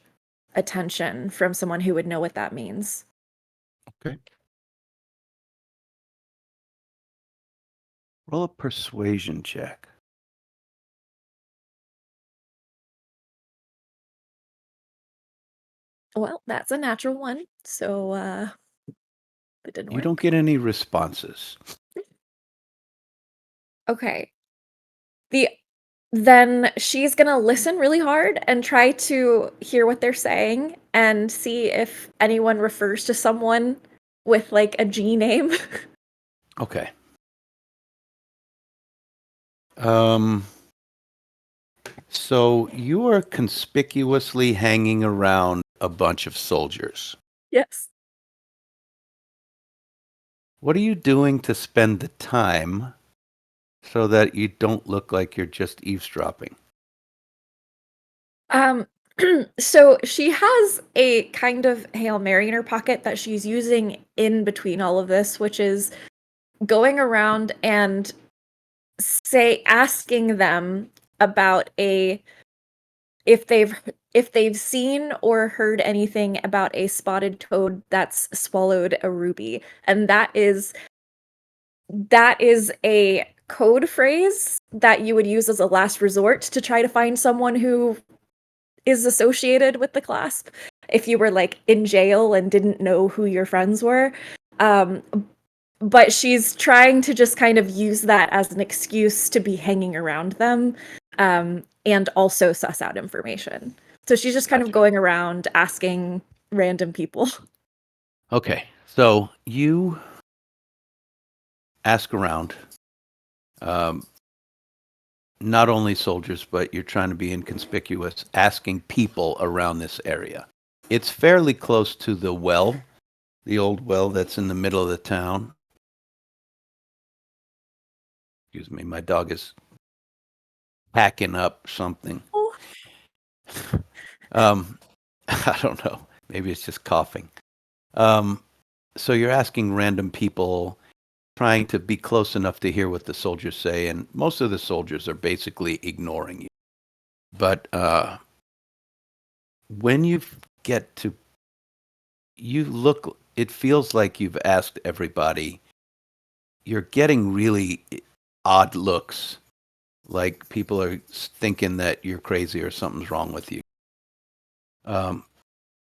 attention from someone who would know what that means. Okay. Roll a persuasion check. Well, that's a natural one, so it didn't You work. don't get any responses. Okay. Then she's gonna listen really hard and try to hear what they're saying and see if anyone refers to someone with like a G name. Okay. So you are conspicuously hanging around a bunch of soldiers. Yes. What are you doing to spend the time so that you don't look like you're just eavesdropping? Um so she has a kind of Hail Mary in her pocket that she's using in between all of this, which is going around and asking them about if they've seen or heard anything about a spotted toad that's swallowed a ruby. And that is a code phrase that you would use as a last resort to try to find someone who is associated with the clasp if you were like in jail and didn't know who your friends were. Um, but she's trying to just kind of use that as an excuse to be hanging around them, and also suss out information. So she's just kind of Gotcha. going around asking random people. Okay. So you ask around, um, not only soldiers, but you're trying to be inconspicuous, asking people around this area. It's fairly close to the well, the old well that's in the middle of the town. Excuse me, my dog is packing up something. Oh. I don't know. Maybe it's just coughing. So you're asking random people, trying to be close enough to hear what the soldiers say, and most of the soldiers are basically ignoring you. But when you get to, you look, it feels like you've asked everybody. You're getting really odd looks, like people are thinking that you're crazy or something's wrong with you.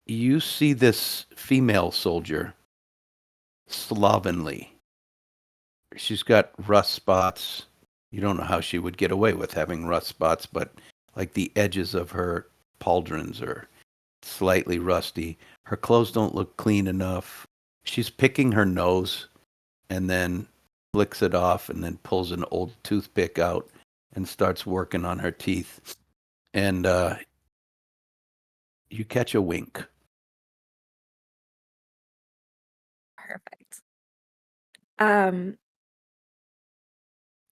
You see this female soldier slovenly. She's got rust spots. You don't know how she would get away with having rust spots, but like the edges of her pauldrons are slightly rusty. Her clothes don't look clean enough. She's picking her nose and then flicks it off and then pulls an old toothpick out and starts working on her teeth. And you catch a wink. Perfect.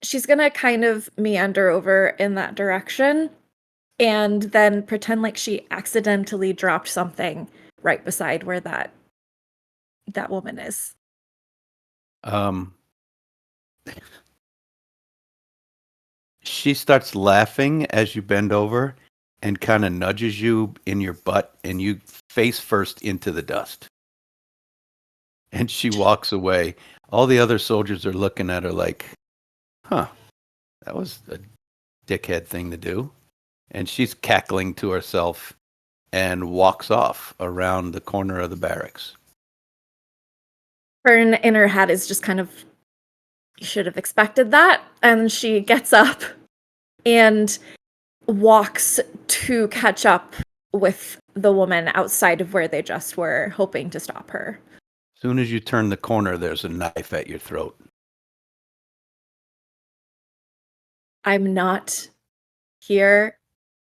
she's gonna kind of meander over in that direction and then pretend like she accidentally dropped something right beside where that woman is. She starts laughing as you bend over and kind of nudges you in your butt, and you face first into the dust. And she walks away. All the other soldiers are looking at her like, huh, that was a dickhead thing to do. And she's cackling to herself and walks off around the corner of the barracks. Fern in her head is just kind of, you should have expected that. And she gets up and walks to catch up with the woman outside of where they just were, hoping to stop her. As soon as you turn the corner, there's a knife at your throat. I'm not here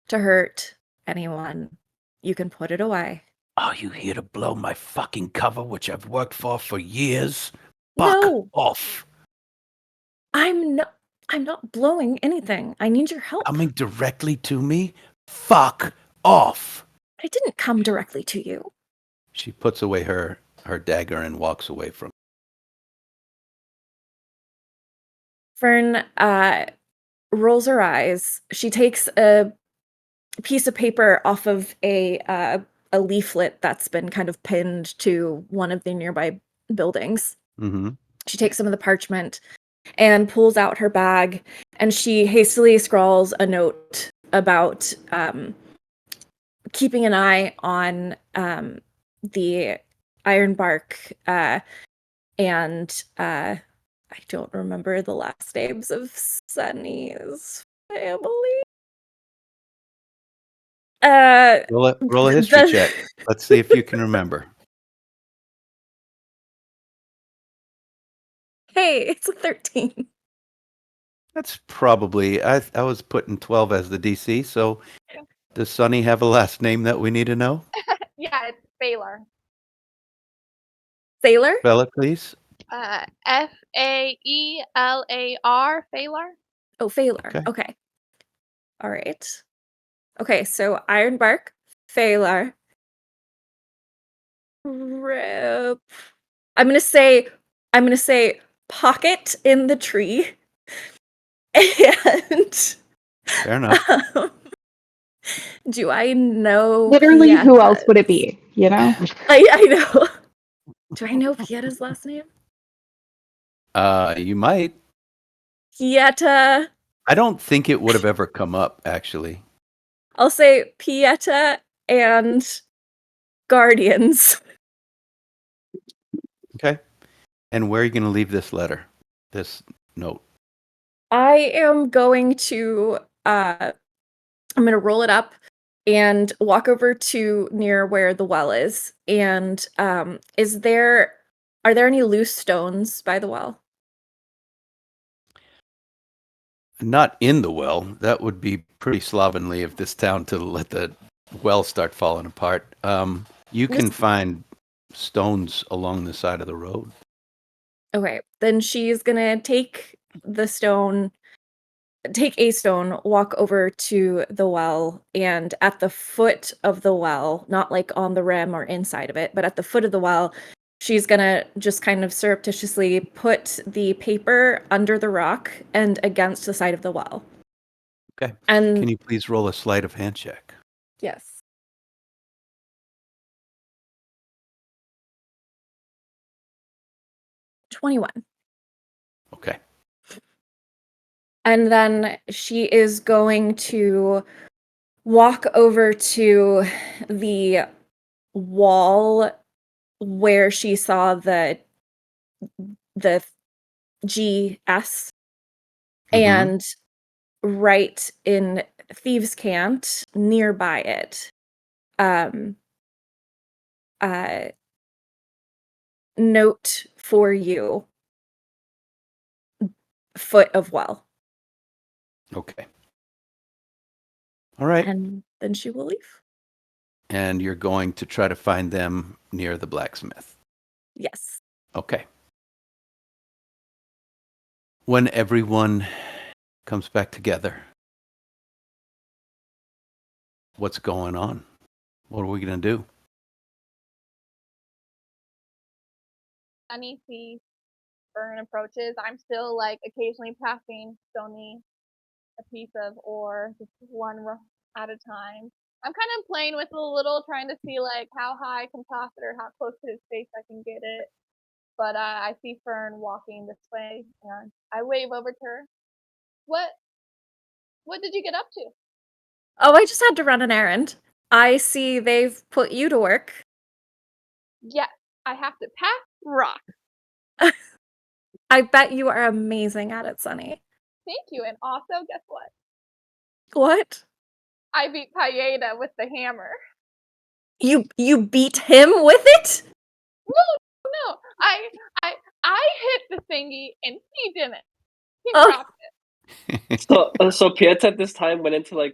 to hurt anyone. You can put it away. Are you here to blow my fucking cover, which I've worked for years? Fuck No, off. I'm not blowing anything. I need your help. Coming directly to me? Fuck off. I didn't come directly to you. She puts away her dagger and walks away from. Fern rolls her eyes. She takes a piece of paper off of a leaflet that's been kind of pinned to one of the nearby buildings. Mm-hmm. She takes some of the parchment and pulls out her bag, and she hastily scrawls a note about keeping an eye on the Ironbark and I don't remember the last names of Sunny's family. Roll a history check. Let's see if you can remember. Hey, it's a 13. That's probably, I was putting 12 as the DC, so does Sonny have a last name that we need to know? Yeah, it's Baylor. Sailor? Spell it, please. Faelar, Faylor. Oh, Failor. Okay. All right. Okay, so Ironbark, Failor. Rip. I'm gonna say pocket in the tree. And Fair enough. do I know Literally, who else Pieta's- would it be? You know? I know. Do I know Pieta's last name? You might. Pieta. I don't think it would have ever come up, actually. I'll say Pieta and Guardians. Okay. And where are you going to leave this letter? This note? I am going to I'm gonna roll it up and walk over to near where the well is. And are there any loose stones by the well? Not in the well. That would be pretty slovenly of this town to let the well start falling apart. You can find stones along the side of the road. Okay, then she's gonna take a stone, walk over to the well, and at the foot of the well, not like on the rim or inside of it, but at the foot of the well, she's gonna just kind of surreptitiously put the paper under the rock and against the side of the well. Okay. And Can you please roll a sleight of hand check? yes. $21. Okay. And then she is going to walk over to the wall where she saw the GS, and right in Thieves' Cant nearby it, note for you, foot of well. Okay. All right. And then she will leave. And you're going to try to find them near the blacksmith. Yes. Okay. when everyone comes back together, what's going on? What are we going to do? Sunny sees Fern approaches. I'm still like occasionally passing Stony a piece of ore, just one at a time. I'm kind of playing with it a little, trying to see like how high I can toss it or how close to his face I can get it. But I see Fern walking this way, and I wave over to her. What did you get up to? Oh, I just had to run an errand. I see they've put you to work. Yes, I have to pack rock. I bet you are amazing at it, Sunny. Thank you. And also, guess what? What? I beat Paella with the hammer. You beat him with it? No, I hit the thingy and he didn't. He Oh. dropped it. So Piet at this time went into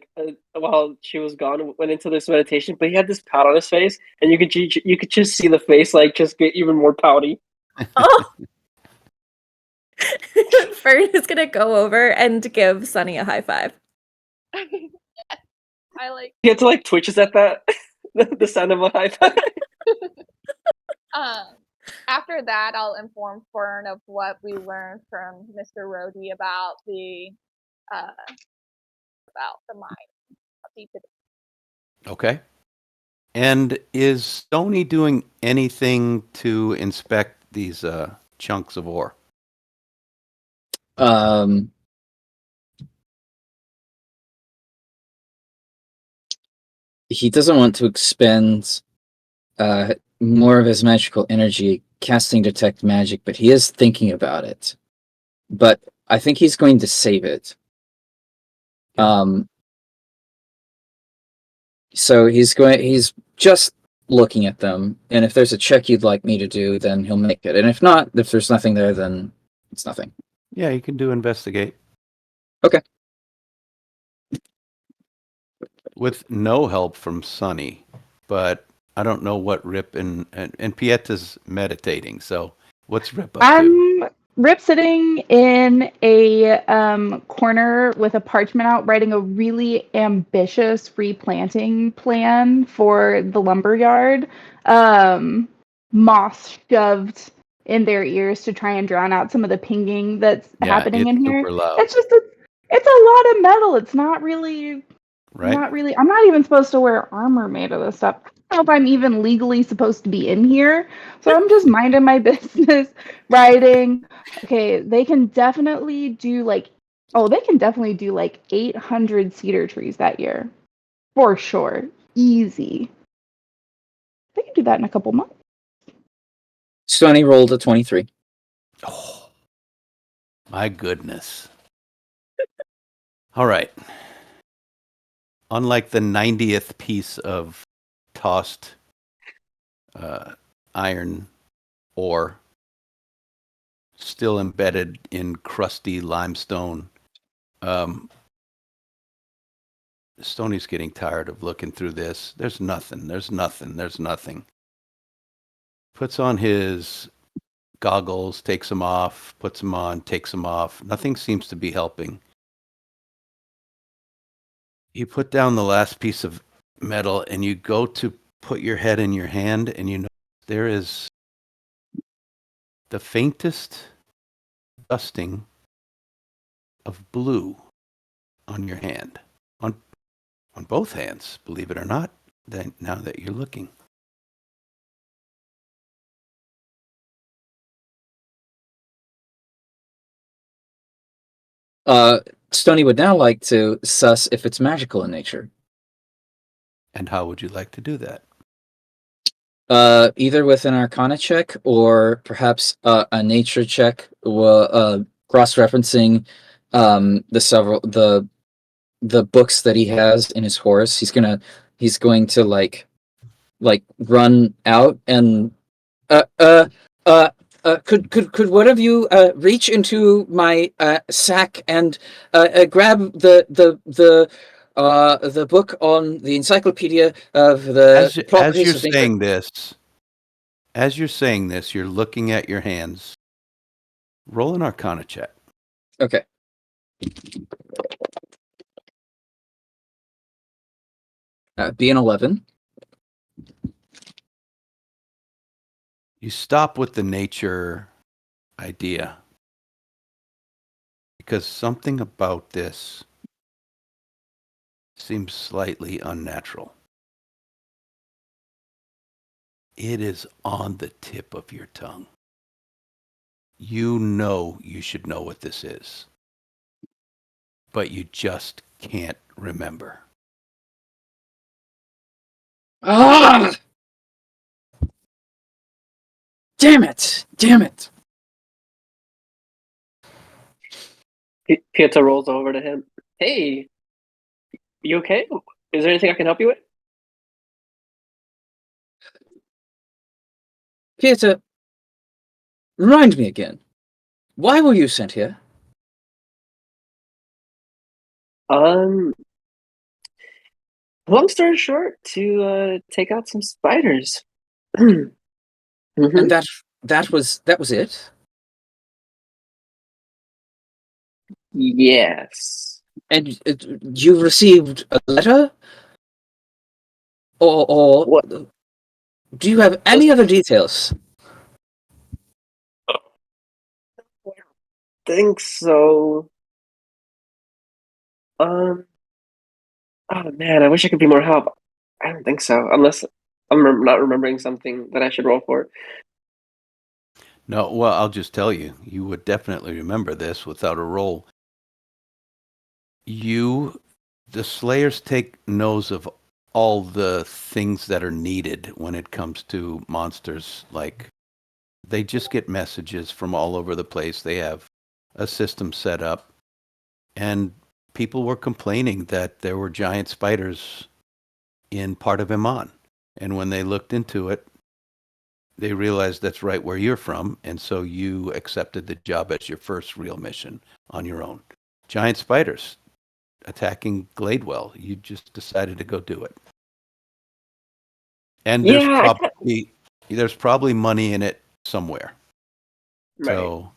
while she was gone, went into this meditation, but he had this pout on his face, and you could just see the face like just get even more pouty. Oh. Fern is gonna go over and give Sunny a high five. Yes, I like. He had to like twitches at that, the sound of a high five. After that, I'll inform Fern of what we learned from Mr. Rhodey about the mine. Okay. And is Stony doing anything to inspect these chunks of ore? He doesn't want to expend more of his magical energy casting detect magic, but he is thinking about it. But I think he's going to save it. So he's just looking at them, and if there's a check you'd like me to do, then he'll make it. And if not, if there's nothing there, then it's nothing. Yeah, you can do investigate. Okay. With no help from Sunny, but I don't know what Rip and Pieta's meditating. So what's Rip up to? Rip sitting in a corner with a parchment out, writing a really ambitious replanting plan for the lumberyard. Moss shoved in their ears to try and drown out some of the pinging that's happening it's in here. super loud. It's just it's a lot of metal. It's not really. Right? Not really. I'm not even supposed to wear armor made of this stuff. I don't know if I'm even legally supposed to be in here. So I'm just minding my business, writing. Okay, they can definitely do like 800 cedar trees that year. For sure. Easy. They can do that in a couple months. Stony rolled a 23. Oh, my goodness. All right. Unlike the 90th piece of tossed iron ore, still embedded in crusty limestone, Stony's getting tired of looking through this. There's nothing. Puts on his goggles, takes them off, puts them on, takes them off. Nothing seems to be helping. You put down the last piece of metal and you go to put your head in your hand, and you know there is the faintest dusting of blue on your hand. On both hands, believe it or not, now that you're looking. Stony would now like to suss if it's magical in nature. And how would you like to do that? Either with an Arcana check or perhaps a nature check, cross-referencing the books that he has in his horse. He's going to like run out and could one of you reach into my sack and grab the book on the encyclopedia of the properties of nature? As you're saying this, you're looking at your hands. Roll an Arcana check. Okay. Be an 11. You stop with the nature idea because something about this seems slightly unnatural. It is on the tip of your tongue. You know you should know what this is, but you just can't remember. Ah! Damn it! Damn it! Pietro rolls over to him. Hey, you okay? Is there anything I can help you with? Peter, remind me again. Why were you sent here? Um, long story short, to take out some spiders. Mhm. And that was it? Yes. And you received a letter? Or What? do you have any other details? Think so. Um. Oh man, I wish I could be more help. I don't think so, unless I'm not remembering something that I should roll for. No, well, I'll just tell you, you would definitely remember this without a roll. The Slayers take notes of all the things that are needed when it comes to monsters. Like, they just get messages from all over the place. They have a system set up, and people were complaining that there were giant spiders in part of Iman. And when they looked into it, they realized that's right where you're from, and so you accepted the job as your first real mission on your own. Giant spiders attacking Gladewell. You just decided to go do it. And Yeah, there's probably money in it somewhere. right. So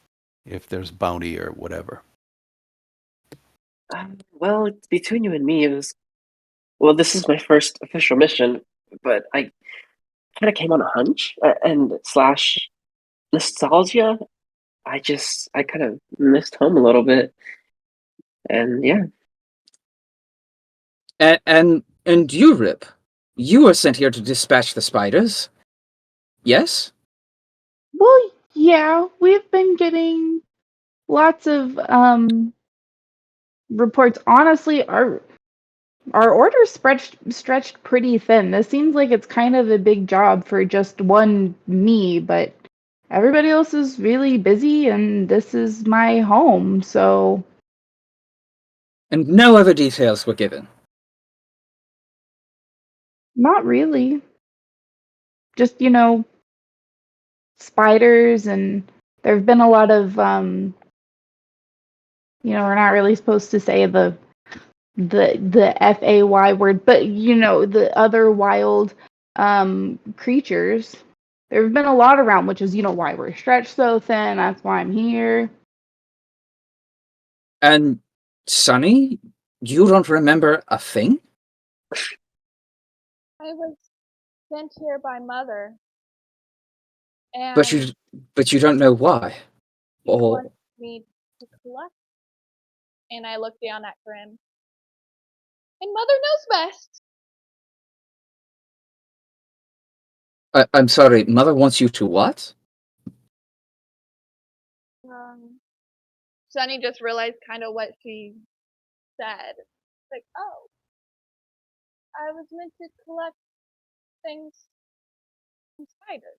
if there's bounty or whatever. Well, between you and me, well, this is my first official mission, but I kind of came on a hunch and slash nostalgia. I kind of missed home a little bit, and yeah. And you, Rip, you were sent here to dispatch the spiders. Yes? Well, yeah, we've been getting lots of reports. Honestly, our orders stretched pretty thin. This seems like it's kind of a big job for just one me, but everybody else is really busy and this is my home, so And no other details were given. not really. Just, spiders, and there've been a lot of we're not really supposed to say the FAY word, but the other wild creatures. There have been a lot around, which is why we're stretched so thin. That's why I'm here. And Sonny, you don't remember a thing? I was sent here by Mother, But and you don't know why. she Or wants me to collect. And I look down at Grim. And Mother knows best. I'm sorry, Mother wants you to what? Sunny just realized kind of what she said. Like, oh, I was meant to collect things from spiders.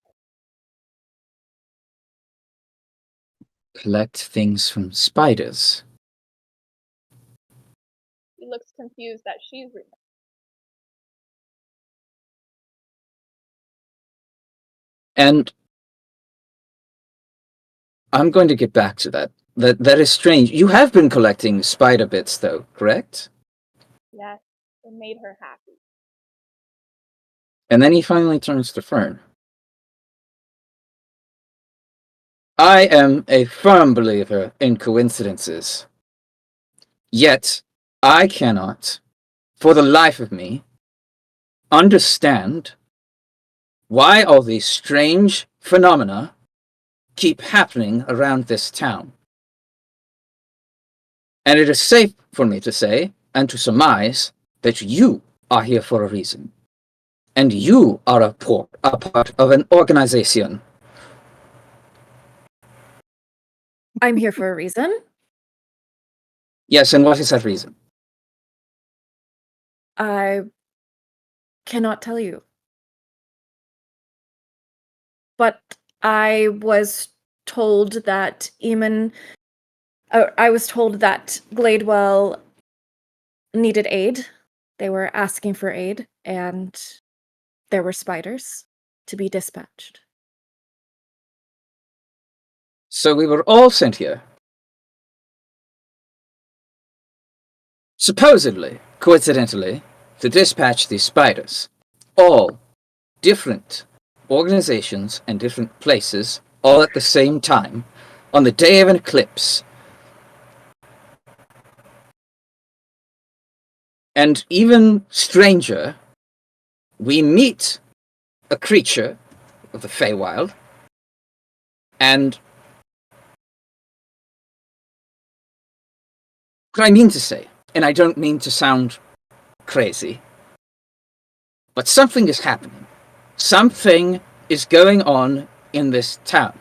Collect things from spiders. He looks confused that she's remembering. And I'm going to get back to that. That is strange. You have been collecting spider bits, though, correct? Yes, it made her happy. And then he finally turns to Fern. I am a firm believer in coincidences. Yet, I cannot, for the life of me, understand why all these strange phenomena keep happening around this town. And it is safe for me to say and to surmise that you are here for a reason. And you are a part of an organization. I'm here for a reason. Yes, and what is that reason? I cannot tell you. But I was told that I was told that Gladewell needed aid. They were asking for aid, and there were spiders to be dispatched. So we were all sent here. Supposedly, coincidentally, to dispatch these spiders. All different organizations and different places, all at the same time, on the day of an eclipse. And even stranger, we meet a creature of the Feywild, and what I mean to say, and I don't mean to sound crazy, but something is happening. Something is going on in this town.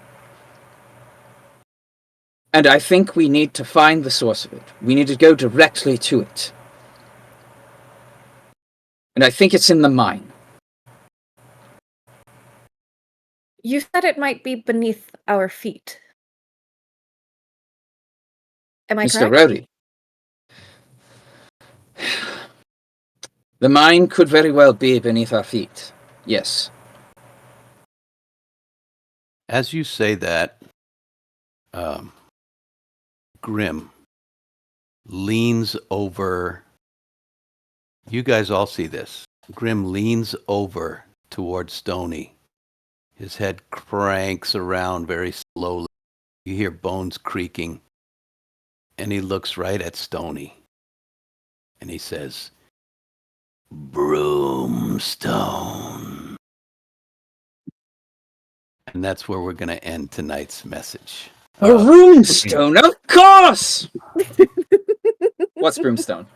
And I think we need to find the source of it. We need to go directly to it. And I think it's in the mine. You said it might be beneath our feet. Am I Mr. correct? Rhodey. The mine could very well be beneath our feet. Yes. As you say that, Grim leans over. You guys all see this. Grim leans over towards Stony. His head cranks around very slowly. You hear bones creaking. And he looks right at Stony. And he says, Broomstone. And that's where we're going to end tonight's message. A runestone, of course! What's Broomstone?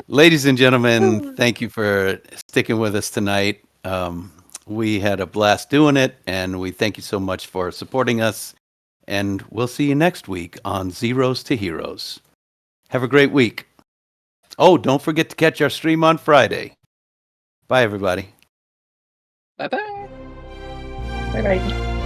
Ladies and gentlemen, thank you for sticking with us tonight. We had a blast doing it, and we thank you so much for supporting us. And we'll see you next week on Zeros to Heroes. Have a great week. Oh, don't forget to catch our stream on Friday. Bye, everybody. Bye-bye. Bye-bye.